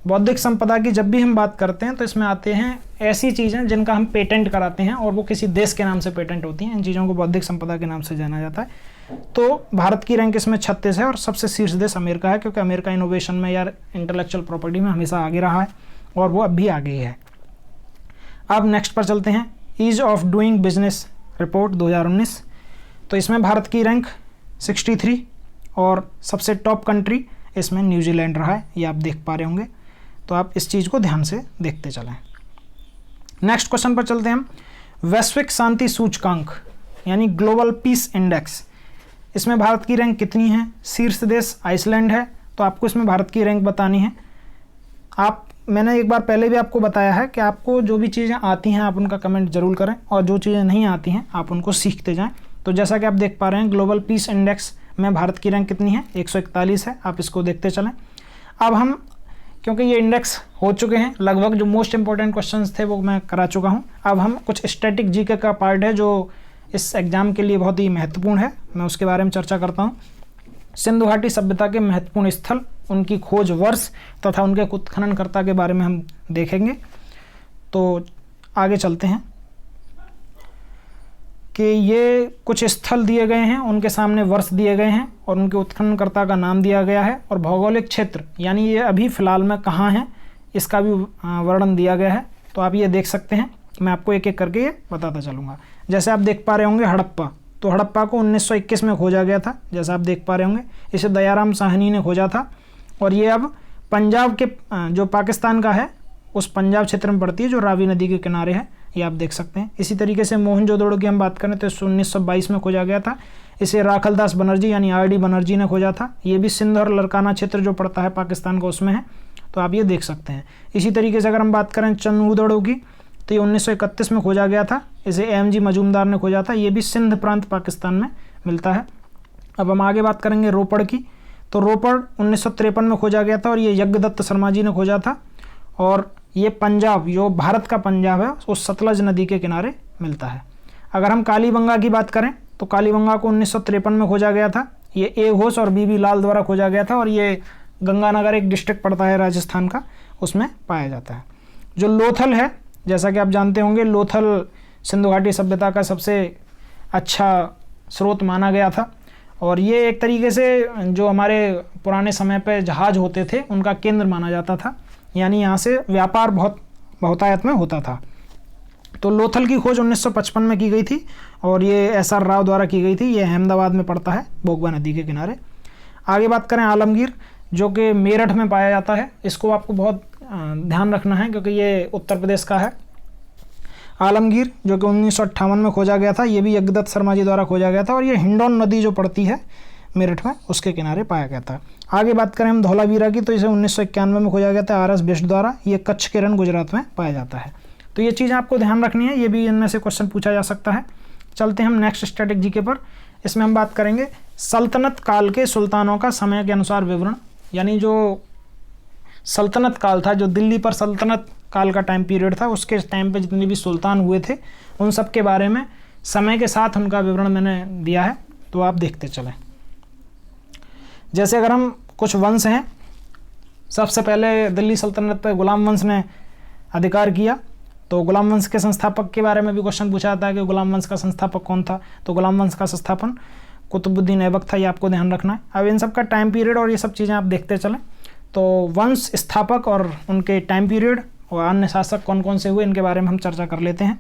बौद्धिक संपदा की जब भी हम बात करते हैं तो इसमें आते हैं ऐसी चीज़ें जिनका हम पेटेंट कराते हैं, और वो किसी देश के नाम से पेटेंट होती हैं, इन चीज़ों को बौद्धिक संपदा के नाम से जाना जाता है। तो भारत की रैंक इसमें 36 है, और सबसे शीर्ष देश अमेरिका है, क्योंकि अमेरिका इनोवेशन में या इंटेलेक्चुअल प्रॉपर्टी में हमेशा आगे रहा है, और वो अब भी आगे ही है। अब नेक्स्ट पर चलते हैं, ease of doing business report 2019, तो इसमें भारत की रैंक 63, और सबसे टॉप कंट्री इसमें न्यूजीलैंड रहा है, ये आप देख पा रहे होंगे। तो आप इस चीज़ को ध्यान से देखते चलें। नेक्स्ट क्वेश्चन पर चलते हैं हम, वैश्विक शांति सूचकांक यानी ग्लोबल पीस इंडेक्स, इसमें भारत की रैंक कितनी है? शीर्ष देश आइसलैंड है, तो आपको इसमें भारत की रैंक बतानी है। मैंने एक बार पहले भी आपको बताया है कि आपको जो भी चीज़ें आती हैं आप उनका कमेंट जरूर करें, और जो चीज़ें नहीं आती हैं आप उनको सीखते जाएं। तो जैसा कि आप देख पा रहे हैं, ग्लोबल पीस इंडेक्स में भारत की रैंक कितनी है? 141 है, आप इसको देखते चलें। अब हम, क्योंकि ये इंडेक्स हो चुके हैं लगभग, जो मोस्ट इंपॉर्टेंट क्वेश्चंस थे वो मैं करा चुका हूँ। अब हम कुछ स्टैटिक जीके का पार्ट है जो इस एग्जाम के लिए बहुत ही महत्वपूर्ण है, मैं उसके बारे में चर्चा करता हूँ। सिंधु घाटी सभ्यता के महत्वपूर्ण स्थल, उनकी खोज वर्ष तथा उनके उत्खननकर्ता के बारे में हम देखेंगे। तो आगे चलते हैं कि ये कुछ स्थल दिए गए हैं, उनके सामने वर्ष दिए गए हैं, और उनके उत्खननकर्ता का नाम दिया गया है, और भौगोलिक क्षेत्र यानी ये अभी फ़िलहाल में कहाँ है इसका भी वर्णन दिया गया है। तो आप ये देख सकते हैं, मैं आपको एक एक करके ये बताता चलूँगा। जैसे आप देख पा रहे होंगे हड़प्पा, तो हड़प्पा को 1921 में खोजा गया था, जैसा आप देख पा रहे होंगे। इसे दयाराम साहनी ने खोजा था, और ये अब पंजाब के जो पाकिस्तान का है उस पंजाब क्षेत्र में पड़ती है, जो रावी नदी के किनारे है, ये आप देख सकते हैं। इसी तरीके से मोहनजोदड़ो की हम बात करें तो 1922 में खोजा गया था। इसे राखलदास बनर्जी यानी आर.डी. बनर्जी ने खोजा था। ये भी सिंध और लरकाना क्षेत्र जो पड़ता है पाकिस्तान का उसमें है, तो आप ये देख सकते हैं। इसी तरीके से अगर हम बात करें चंदूदड़ो की, तो ये 1931 में खोजा गया था। इसे एम.जी. मजूमदार ने खोजा था। ये भी सिंध प्रांत पाकिस्तान में मिलता है। अब हम आगे बात करेंगे रोपड़ की, तो रोपड़ 1953 में खोजा गया था, और ये यज्ञदत्त शर्मा जी ने खोजा था। और ये पंजाब, जो भारत का पंजाब है, उस सतलज नदी के किनारे मिलता है। अगर हम कालीबंगा की बात करें तो कालीबंगा को 1953 में खोजा गया था। ये ए घोष और बी लाल द्वारा खोजा गया था, और ये गंगानगर एक डिस्ट्रिक्ट पड़ता है राजस्थान का, उसमें पाया जाता है। जो लोथल है, जैसा कि आप जानते होंगे, लोथल सिंधु घाटी सभ्यता का सबसे अच्छा स्रोत माना गया था, और ये एक तरीके से जो हमारे पुराने समय पे जहाज होते थे उनका केंद्र माना जाता था, यानी यहाँ से व्यापार बहुत बहुतायत में होता था। तो लोथल की खोज 1955 में की गई थी, और ये एस.आर. राव द्वारा की गई थी। ये अहमदाबाद में पड़ता है, बोगवा नदी के किनारे। आगे बात करें आलमगीर, जो कि मेरठ में पाया जाता है। इसको आपको बहुत ध्यान रखना है, क्योंकि ये उत्तर प्रदेश का है। आलमगीर जो कि 1958 में खोजा गया था, ये भी यज्ञदत्त शर्मा जी द्वारा खोजा गया था, और ये हिंडौन नदी जो पड़ती है मेरठ में उसके किनारे पाया गया था। आगे बात करें हम धौलावीरा की, तो इसे 1991 में खोजा गया था RS बिष्ट द्वारा। ये कच्छ के रण गुजरात में पाया जाता है। तो ये चीज़ आपको ध्यान रखनी है, ये भी इनमें से क्वेश्चन पूछा जा सकता है। चलते हैं हम नेक्स्ट स्टैटिक जीके पर। इसमें हम बात करेंगे सल्तनत काल के सुल्तानों का समय के अनुसार विवरण, यानी जो सल्तनत काल था, जो दिल्ली पर सल्तनत काल का टाइम पीरियड था, उसके टाइम पे जितने भी सुल्तान हुए थे उन सब के बारे में समय के साथ उनका विवरण मैंने दिया है, तो आप देखते चलें। जैसे अगर हम कुछ वंश हैं, सबसे पहले दिल्ली सल्तनत पर गुलाम वंश ने अधिकार किया, तो गुलाम वंश के संस्थापक के बारे में भी क्वेश्चन पूछा जाता है कि गुलाम वंश का संस्थापक कौन था। तो गुलाम वंश का संस्थापन कुतुबुद्दीन ऐबक था, ये आपको ध्यान रखना है। अब इन सब का टाइम पीरियड और ये सब चीज़ें आप देखते चलें। तो वंश स्थापक और उनके टाइम पीरियड और अन्य शासक कौन कौन से हुए, इनके बारे में हम चर्चा कर लेते हैं।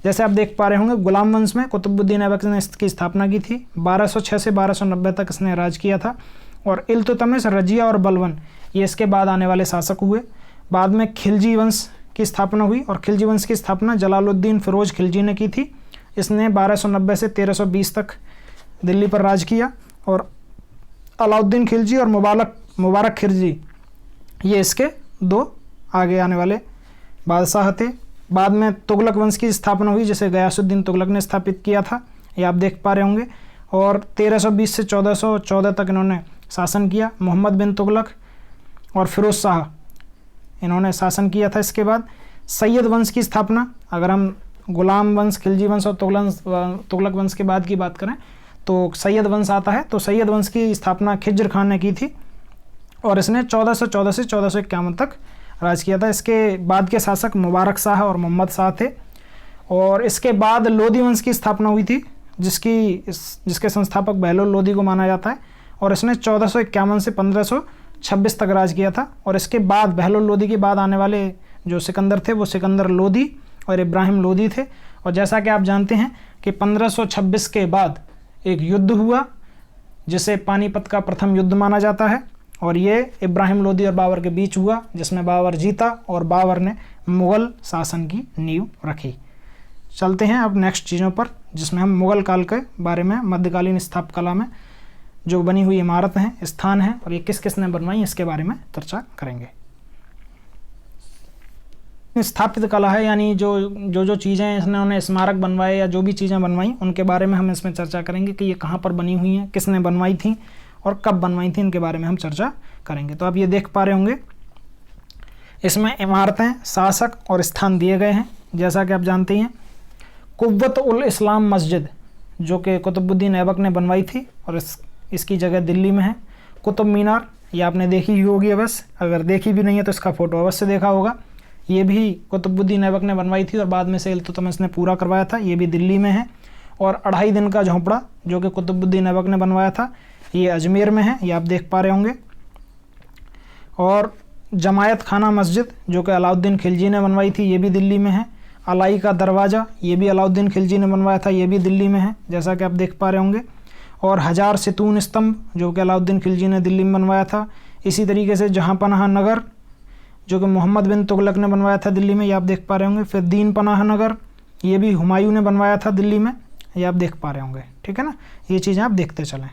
जैसे आप देख पा रहे होंगे, गुलाम वंश में कुतुबुद्दीन ऐबक ने इसकी स्थापना की थी। 1206 से 1290 तक इसने राज किया था। और इल्तुतमिश, रजिया और बलवन ये इसके बाद आने वाले शासक हुए। बाद में खिलजी वंश की स्थापना हुई और खिलजी वंश की स्थापना जलालुद्दीन फिरोज खिलजी ने की थी। इसने 1290 से 1320 तक दिल्ली पर राज किया। और अलाउद्दीन खिलजी और मुबारक खिलजी ये इसके दो आगे आने वाले बादशाह थे। बाद में तुगलक वंश की स्थापना हुई, जिसे गयासुद्दीन तुगलक ने स्थापित किया था, ये आप देख पा रहे होंगे। और 1320 से 1414 तक इन्होंने शासन किया। मोहम्मद बिन तुगलक और फिरोज शाह इन्होंने शासन किया था। इसके बाद सैयद वंश की स्थापना, अगर हम गुलाम वंश, खिलजी वंश और तुगलक वंश के बाद की बात करें तो सैयद वंश आता है। तो सैयद वंश की स्थापना खिज्र खान ने की थी और इसने 1414 से 1451 तक राज किया था। इसके बाद के शासक मुबारक शाह और मोहम्मद शाह थे। और इसके बाद लोधी वंश की स्थापना हुई थी, जिसके संस्थापक बहलोल लोधी को माना जाता है। और इसने 1451 से 1526 तक राज किया था। और इसके बाद बहलोल लोधी के बाद आने वाले जो सिकंदर थे वो सिकंदर लोधी और इब्राहिम लोधी थे। और जैसा कि आप जानते हैं कि 1526 के बाद एक युद्ध हुआ, जिसे पानीपत का प्रथम युद्ध माना जाता है। और ये इब्राहिम लोधी और बाबर के बीच हुआ, जिसमें बाबर जीता और बाबर ने मुग़ल शासन की नींव रखी। चलते हैं अब नेक्स्ट चीज़ों पर, जिसमें हम मुग़ल काल के बारे में, मध्यकालीन स्थापत्य कला में जो बनी हुई इमारत हैं, स्थान हैं और ये किस किस ने बनवाई, इसके बारे में चर्चा करेंगे। स्थापित कला है, यानी जो चीज़ें इन्होंने स्मारक बनवाए या जो भी चीज़ें बनवाई उनके बारे में हम इसमें चर्चा करेंगे कि ये कहाँ पर बनी हुई हैं, किसने बनवाई थी और कब बनवाई थी, इनके बारे में हम चर्चा करेंगे। तो आप ये देख पा रहे होंगे, इसमें इमारतें, शासक और स्थान दिए गए हैं। जैसा कि आप जानते हैं, कुव्वत उल इस्लाम मस्जिद जो कि कुतुबुद्दीन ऐबक ने बनवाई थी और इसकी जगह दिल्ली में है। कुतुब मीनार ये आपने देखी ही होगी अवश्य, अगर देखी भी नहीं है तो इसका फ़ोटो अवश्य देखा होगा। ये भी कुतुबुद्दीन ऐबक ने बनवाई थी और बाद में से इल्तुतमिश ने पूरा करवाया था, ये भी दिल्ली में है। और 2.5 दिन का झोंपड़ा जो कि कुतुबुद्दीन ऐबक ने बनवाया था, ये अजमेर में है, ये आप देख पा रहे होंगे। और जमायत खाना मस्जिद जो कि अलाउद्दीन खिलजी ने बनवाई थी, ये भी दिल्ली में है। अलाई का दरवाज़ा ये भी अलाउद्दीन खिलजी ने बनवाया था, ये भी दिल्ली में है, जैसा कि आप देख पा रहे होंगे। और 1000 सितून स्तंभ जो कि अलाउद्दीन खिलजी ने दिल्ली में बनवाया था। इसी तरीके से जहाँपनाह नगर जो कि मोहम्मद बिन तुगलक ने बनवाया था दिल्ली में, ये आप देख पा रहे होंगे। फिर दीन पनाह नगर ये भी हुमायूं ने बनवाया था दिल्ली में, ये आप देख पा रहे होंगे, ठीक है ना। ये चीज़ें आप देखते चलें।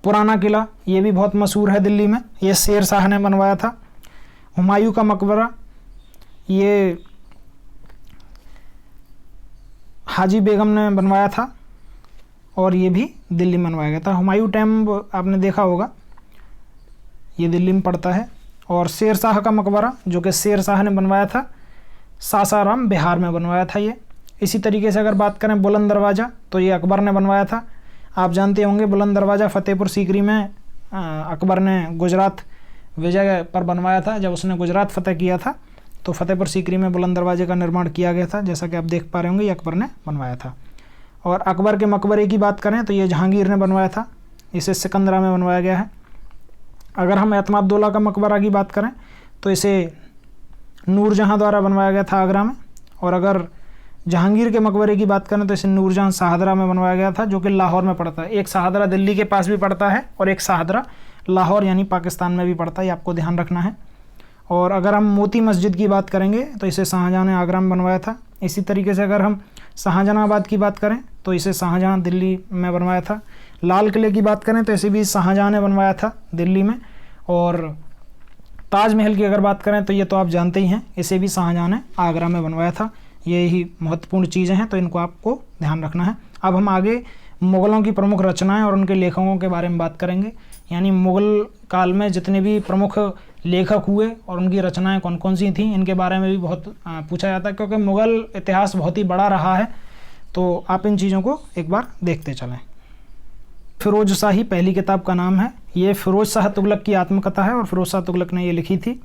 पुराना किला ये भी बहुत मशहूर है दिल्ली में, ये शेर शाह ने बनवाया था। हुमायूं का मकबरा ये हाजी बेगम ने बनवाया था और ये भी दिल्ली में बनवाया गया था। हुमायूं टैम्ब आपने देखा होगा, ये दिल्ली में पड़ता है। और शेर शाह का मकबरा जो कि शेर शाह ने बनवाया था, सासाराम बिहार में बनवाया था ये। इसी तरीके से अगर बात करें बुलंद दरवाज़ा तो ये अकबर ने बनवाया था। आप जानते होंगे बुलंद दरवाज़ा फतेहपुर सीकरी में अकबर ने गुजरात विजय पर बनवाया था। जब उसने गुजरात फतेह किया था तो फतेहपुर सीकरी में बुलंद दरवाजे का निर्माण किया गया था, जैसा कि आप देख पा रहे होंगे, ये अकबर ने बनवाया था। और अकबर के मकबरे की बात करें तो ये जहांगीर ने बनवाया था, इसे सिकंदरा में बनवाया गया है। अगर हम एतमादुल्ला का मकबरा की बात करें तो इसे नूरजहाँ द्वारा बनवाया गया था आगरा में। और अगर जहांगीर के मकबरे की बात करें तो इसे नूरजहाँ शाहदरा में बनवाया गया था, जो कि लाहौर में पड़ता है। एक शाहदरा दिल्ली के पास भी पड़ता है और एक शाहदरा लाहौर यानी पाकिस्तान में भी पड़ता है, ये आपको ध्यान रखना है। और अगर हम मोती मस्जिद की बात करेंगे तो इसे शाहजहाँ ने आगरा में बनवाया था। इसी तरीके से अगर हम शाहजहानाबाद की बात करें तो इसे शाहजहाँ दिल्ली में बनवाया था। लाल किले की बात करें तो इसे भी शाहजहां ने बनवाया था दिल्ली में। और ताजमहल की अगर बात करें तो ये तो आप जानते ही हैं, इसे भी शाहजहां ने आगरा में बनवाया था। ये ही महत्वपूर्ण चीज़ें हैं, तो इनको आपको ध्यान रखना है। अब हम आगे मुग़लों की प्रमुख रचनाएं और उनके लेखकों के बारे में बात करेंगे। यानी मुग़ल काल में जितने भी प्रमुख लेखक हुए और उनकी रचनाएं कौन कौन सी थीं, इनके बारे में भी बहुत पूछा जाता है, क्योंकि मुग़ल इतिहास बहुत ही बड़ा रहा है। तो आप इन चीज़ों को एक बार देखते चलें। फ़िरोज़ शाही पहली किताब का नाम है। ये फ़िरोज़ शाह तुगलक की आत्मकथा है और फ़िरोज़ शाह तुगलक ने ये लिखी थी।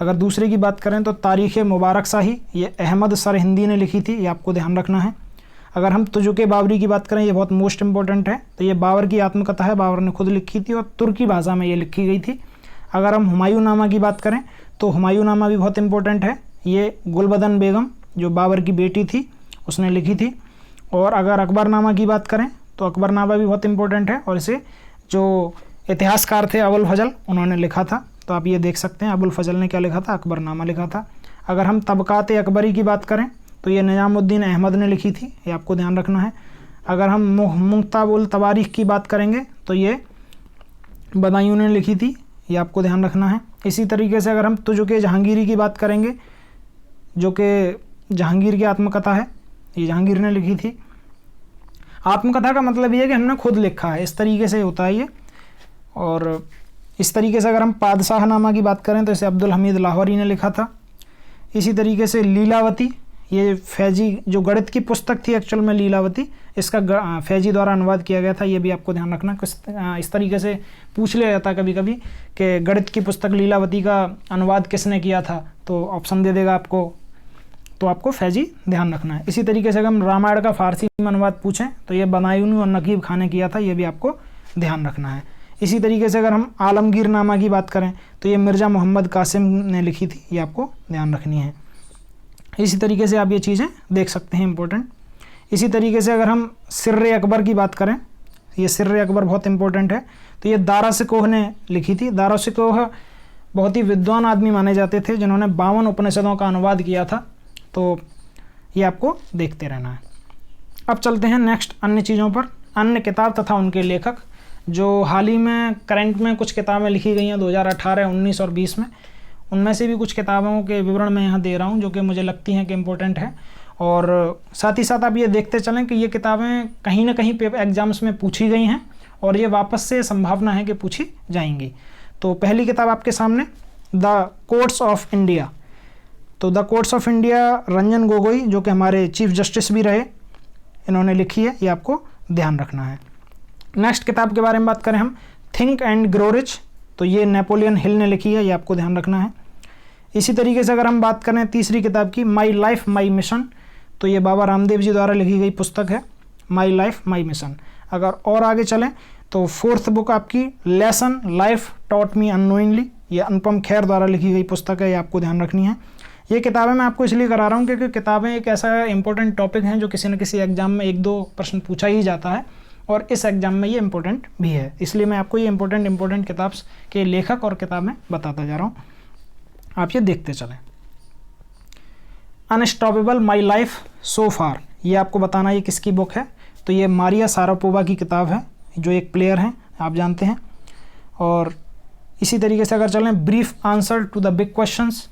अगर दूसरे की बात करें तो तारीख़ मुबारक शाही, ये अहमद सरहिंदी ने लिखी थी, ये आपको ध्यान रखना है। अगर हम तुजुके बाबरी की बात करें, ये बहुत मोस्ट इंपॉर्टेंट है, तो ये बाबर की आत्मकथा है, बाबर ने खुद लिखी थी और तुर्की भाषा में ये लिखी गई थी। अगर हम हुमायूं नामा की बात करें तो हुमायूं नामा भी बहुत इंपॉर्टेंट है, ये गुलबदन बेगम जो बाबर की बेटी थी उसने लिखी थी। और अगर अकबरनामा की बात करें तो अकबरनामा भी बहुत इंपॉर्टेंट है और इसे जो इतिहासकार थे अबुल फजल उन्होंने लिखा था। तो आप ये देख सकते हैं अबुल फजल ने क्या लिखा था, अकबरनामा लिखा था। अगर हम तबकात अकबरी की बात करें तो ये निजामुद्दीन अहमद ने लिखी थी, ये आपको ध्यान रखना है। अगर हम मुख्ताबुल तवारीख की बात करेंगे तो ये बदायूं ने लिखी थी, ये आपको ध्यान रखना है। इसी तरीके से अगर हम तुजुके जहांगीरी की बात करेंगे, जो कि जहांगीर की आत्मकथा है, ये जहांगीर ने लिखी थी। आत्मकथा का मतलब ये है कि हमने खुद लिखा है, इस तरीके से होता है ये। और इस तरीके से अगर हम पादशाहनामा की बात करें तो इसे अब्दुल हमीद लाहौरी ने लिखा था। इसी तरीके से लीलावती, ये फैजी जो गणित की पुस्तक थी एक्चुअल में लीलावती, इसका फैजी द्वारा अनुवाद किया गया था, ये भी आपको ध्यान रखना। इस तरीके से पूछ लिया जाता कभी कभी कि गणित की पुस्तक लीलावती का अनुवाद किसने किया था, तो ऑप्शन दे देगा आपको, तो आपको फैजी ध्यान रखना है। इसी तरीके से अगर हम रामायण का फारसी में अनुवाद पूछें तो ये बदायूं और नकीब खान ने किया था, ये भी आपको ध्यान रखना है। इसी तरीके से अगर हम आलमगीर नामा की बात करें तो ये मिर्ज़ा मोहम्मद कासिम ने लिखी थी, ये आपको ध्यान रखनी है। इसी तरीके से आप ये चीज़ें देख सकते हैं इंपॉर्टेंट। इसी तरीके से अगर हम सिर्र अकबर की बात करें, ये सिर्र अकबर बहुत इंपॉर्टेंट है, तो ये दारा सिकोह ने लिखी थी। दारा सिकोह बहुत ही विद्वान आदमी माने जाते थे जिन्होंने 52 उपनिषदों का अनुवाद किया था, तो ये आपको देखते रहना है। अब चलते हैं नेक्स्ट अन्य चीज़ों पर। अन्य किताब तथा उनके लेखक, जो हाल ही में करंट में कुछ किताबें लिखी गई हैं 2018, 19 और 20 में, उनमें से भी कुछ किताबों के विवरण मैं यहाँ दे रहा हूँ जो कि मुझे लगती हैं कि इम्पोर्टेंट है। और साथ ही साथ आप ये देखते चलें कि ये किताबें कहीं ना कहीं एग्जाम्स में पूछी गई हैं और ये वापस से संभावना है कि पूछी जाएंगी। तो पहली किताब आपके सामने द कोर्ट्स ऑफ इंडिया। तो the courts of India Ranjan Gogoi, जो कि हमारे चीफ जस्टिस भी रहे, इन्होंने लिखी है, ये आपको ध्यान रखना है। नेक्स्ट किताब के बारे में बात करें हम, थिंक एंड ग्रो रिच, तो ये नेपोलियन हिल ने लिखी है, ये आपको ध्यान रखना है। इसी तरीके से अगर हम बात करें तीसरी किताब की, माई लाइफ माई मिशन, तो ये बाबा रामदेव जी द्वारा लिखी गई पुस्तक है, माई लाइफ माई मिशन। अगर और आगे चलें तो फोर्थ बुक आपकी lesson life taught me unknowingly, ये अनुपम खेर द्वारा लिखी गई पुस्तक है, ये आपको ध्यान रखनी है। ये किताबें मैं आपको इसलिए करा रहा हूँ क्योंकि किताबें एक ऐसा इंपॉर्टेंट टॉपिक हैं जो किसी न किसी एग्जाम में 1-2 प्रश्न पूछा ही जाता है और इस एग्जाम में ये इंपॉर्टेंट भी है, इसलिए मैं आपको ये इंपॉर्टेंट किताब के लेखक और किताबें बताता जा रहा हूँ, आप ये देखते चलें। अनस्टॉपेबल माई लाइफ सो फार, ये आपको बताना ये किसकी बुक है, तो ये मारिया सारापोवा की किताब है, जो एक प्लेयर हैं आप जानते हैं। और इसी तरीके से अगर चलें, brief answer to the big questions,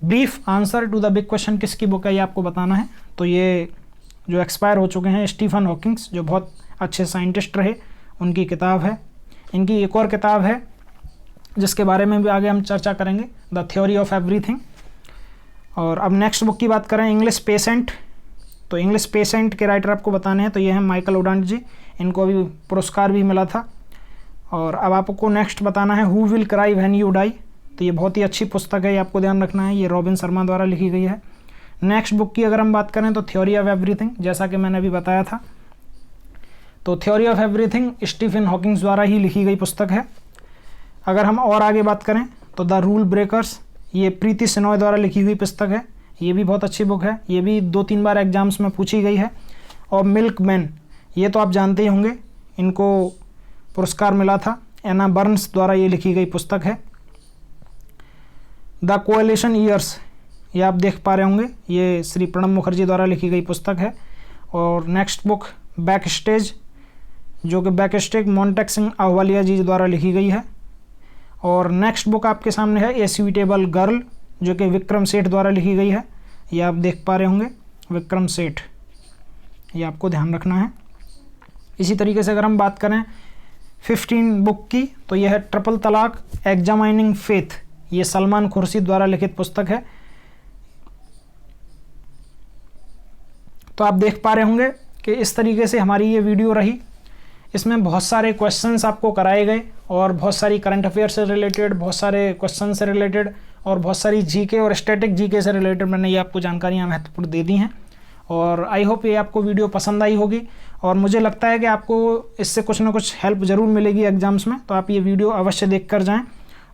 brief answer to the big question किसकी बुक है ये आपको बताना है, तो ये जो एक्सपायर हो चुके हैं स्टीफन हॉकिंग्स, जो बहुत अच्छे साइंटिस्ट रहे, उनकी किताब है। इनकी एक और किताब है जिसके बारे में भी आगे हम चर्चा करेंगे, द थ्योरी ऑफ एवरीथिंग। और अब नेक्स्ट बुक की बात करें, इंग्लिश पेशेंट, तो इंग्लिश पेशेंट के राइटर आपको बताने हैं, तो ये हैं माइकल ओडांट जी, इनको अभी पुरस्कार भी मिला था। और अब आपको नेक्स्ट बताना है who will cry when you die, तो ये बहुत ही अच्छी पुस्तक है, ये आपको ध्यान रखना है, ये रॉबिन शर्मा द्वारा लिखी गई है। नेक्स्ट बुक की अगर हम बात करें तो थ्योरी ऑफ एवरीथिंग, जैसा कि मैंने अभी बताया था, तो theory of everything Stephen Hawkings द्वारा ही लिखी गई पुस्तक है। अगर हम और आगे बात करें तो द रूल ब्रेकर्स, ये प्रीति सिनॉय द्वारा लिखी हुई पुस्तक है, ये भी बहुत अच्छी बुक है, ये भी 2-3 बार एग्जाम्स में पूछी गई है। और मिल्कमैन, ये तो आप जानते ही होंगे, इनको पुरस्कार मिला था, एना बर्न्स द्वारा ये लिखी गई पुस्तक है। द कोएलिशन ईयर्स, ये आप देख पा रहे होंगे, ये श्री प्रणब मुखर्जी द्वारा लिखी गई पुस्तक है। और नेक्स्ट बुक बैक स्टेज, जो कि बैकस्टेक मोन्टेक सिंह आहवालिया जी द्वारा लिखी गई है। और नेक्स्ट बुक आपके सामने है ए स्वीटेबल गर्ल, जो कि विक्रम सेठ द्वारा लिखी गई है। ये आप देख पा रहे होंगे, विक्रम सेठ, ये आपको ध्यान रखना है। इसी तरीके से अगर हम बात करें 15 बुक की, तो यह है ट्रिपल तलाक एग्जामाइनिंग फेथ, ये सलमान खुर्शीद द्वारा लिखित पुस्तक है। तो आप देख पा रहे होंगे कि इस तरीके से हमारी ये वीडियो रही। इसमें बहुत सारे क्वेश्चंस आपको कराए गए और बहुत सारी करंट अफेयर से रिलेटेड, बहुत सारे क्वेश्चन से रिलेटेड और बहुत सारी जीके और स्टैटिक जीके से रिलेटेड मैंने ये आपको जानकारियाँ महत्वपूर्ण दे दी हैं। और आई होप ये आपको वीडियो पसंद आई होगी और मुझे लगता है कि आपको इससे कुछ ना कुछ हेल्प ज़रूर मिलेगी एग्जाम्स में। तो आप ये वीडियो अवश्य देख कर जाएँ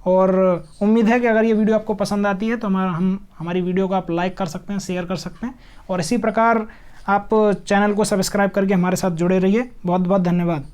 और उम्मीद है कि अगर ये वीडियो आपको पसंद आती है तो हमारी वीडियो को आप लाइक कर सकते हैं, शेयर कर सकते हैं और इसी प्रकार आप चैनल को सब्सक्राइब करके हमारे साथ जुड़े रहिए। बहुत बहुत धन्यवाद।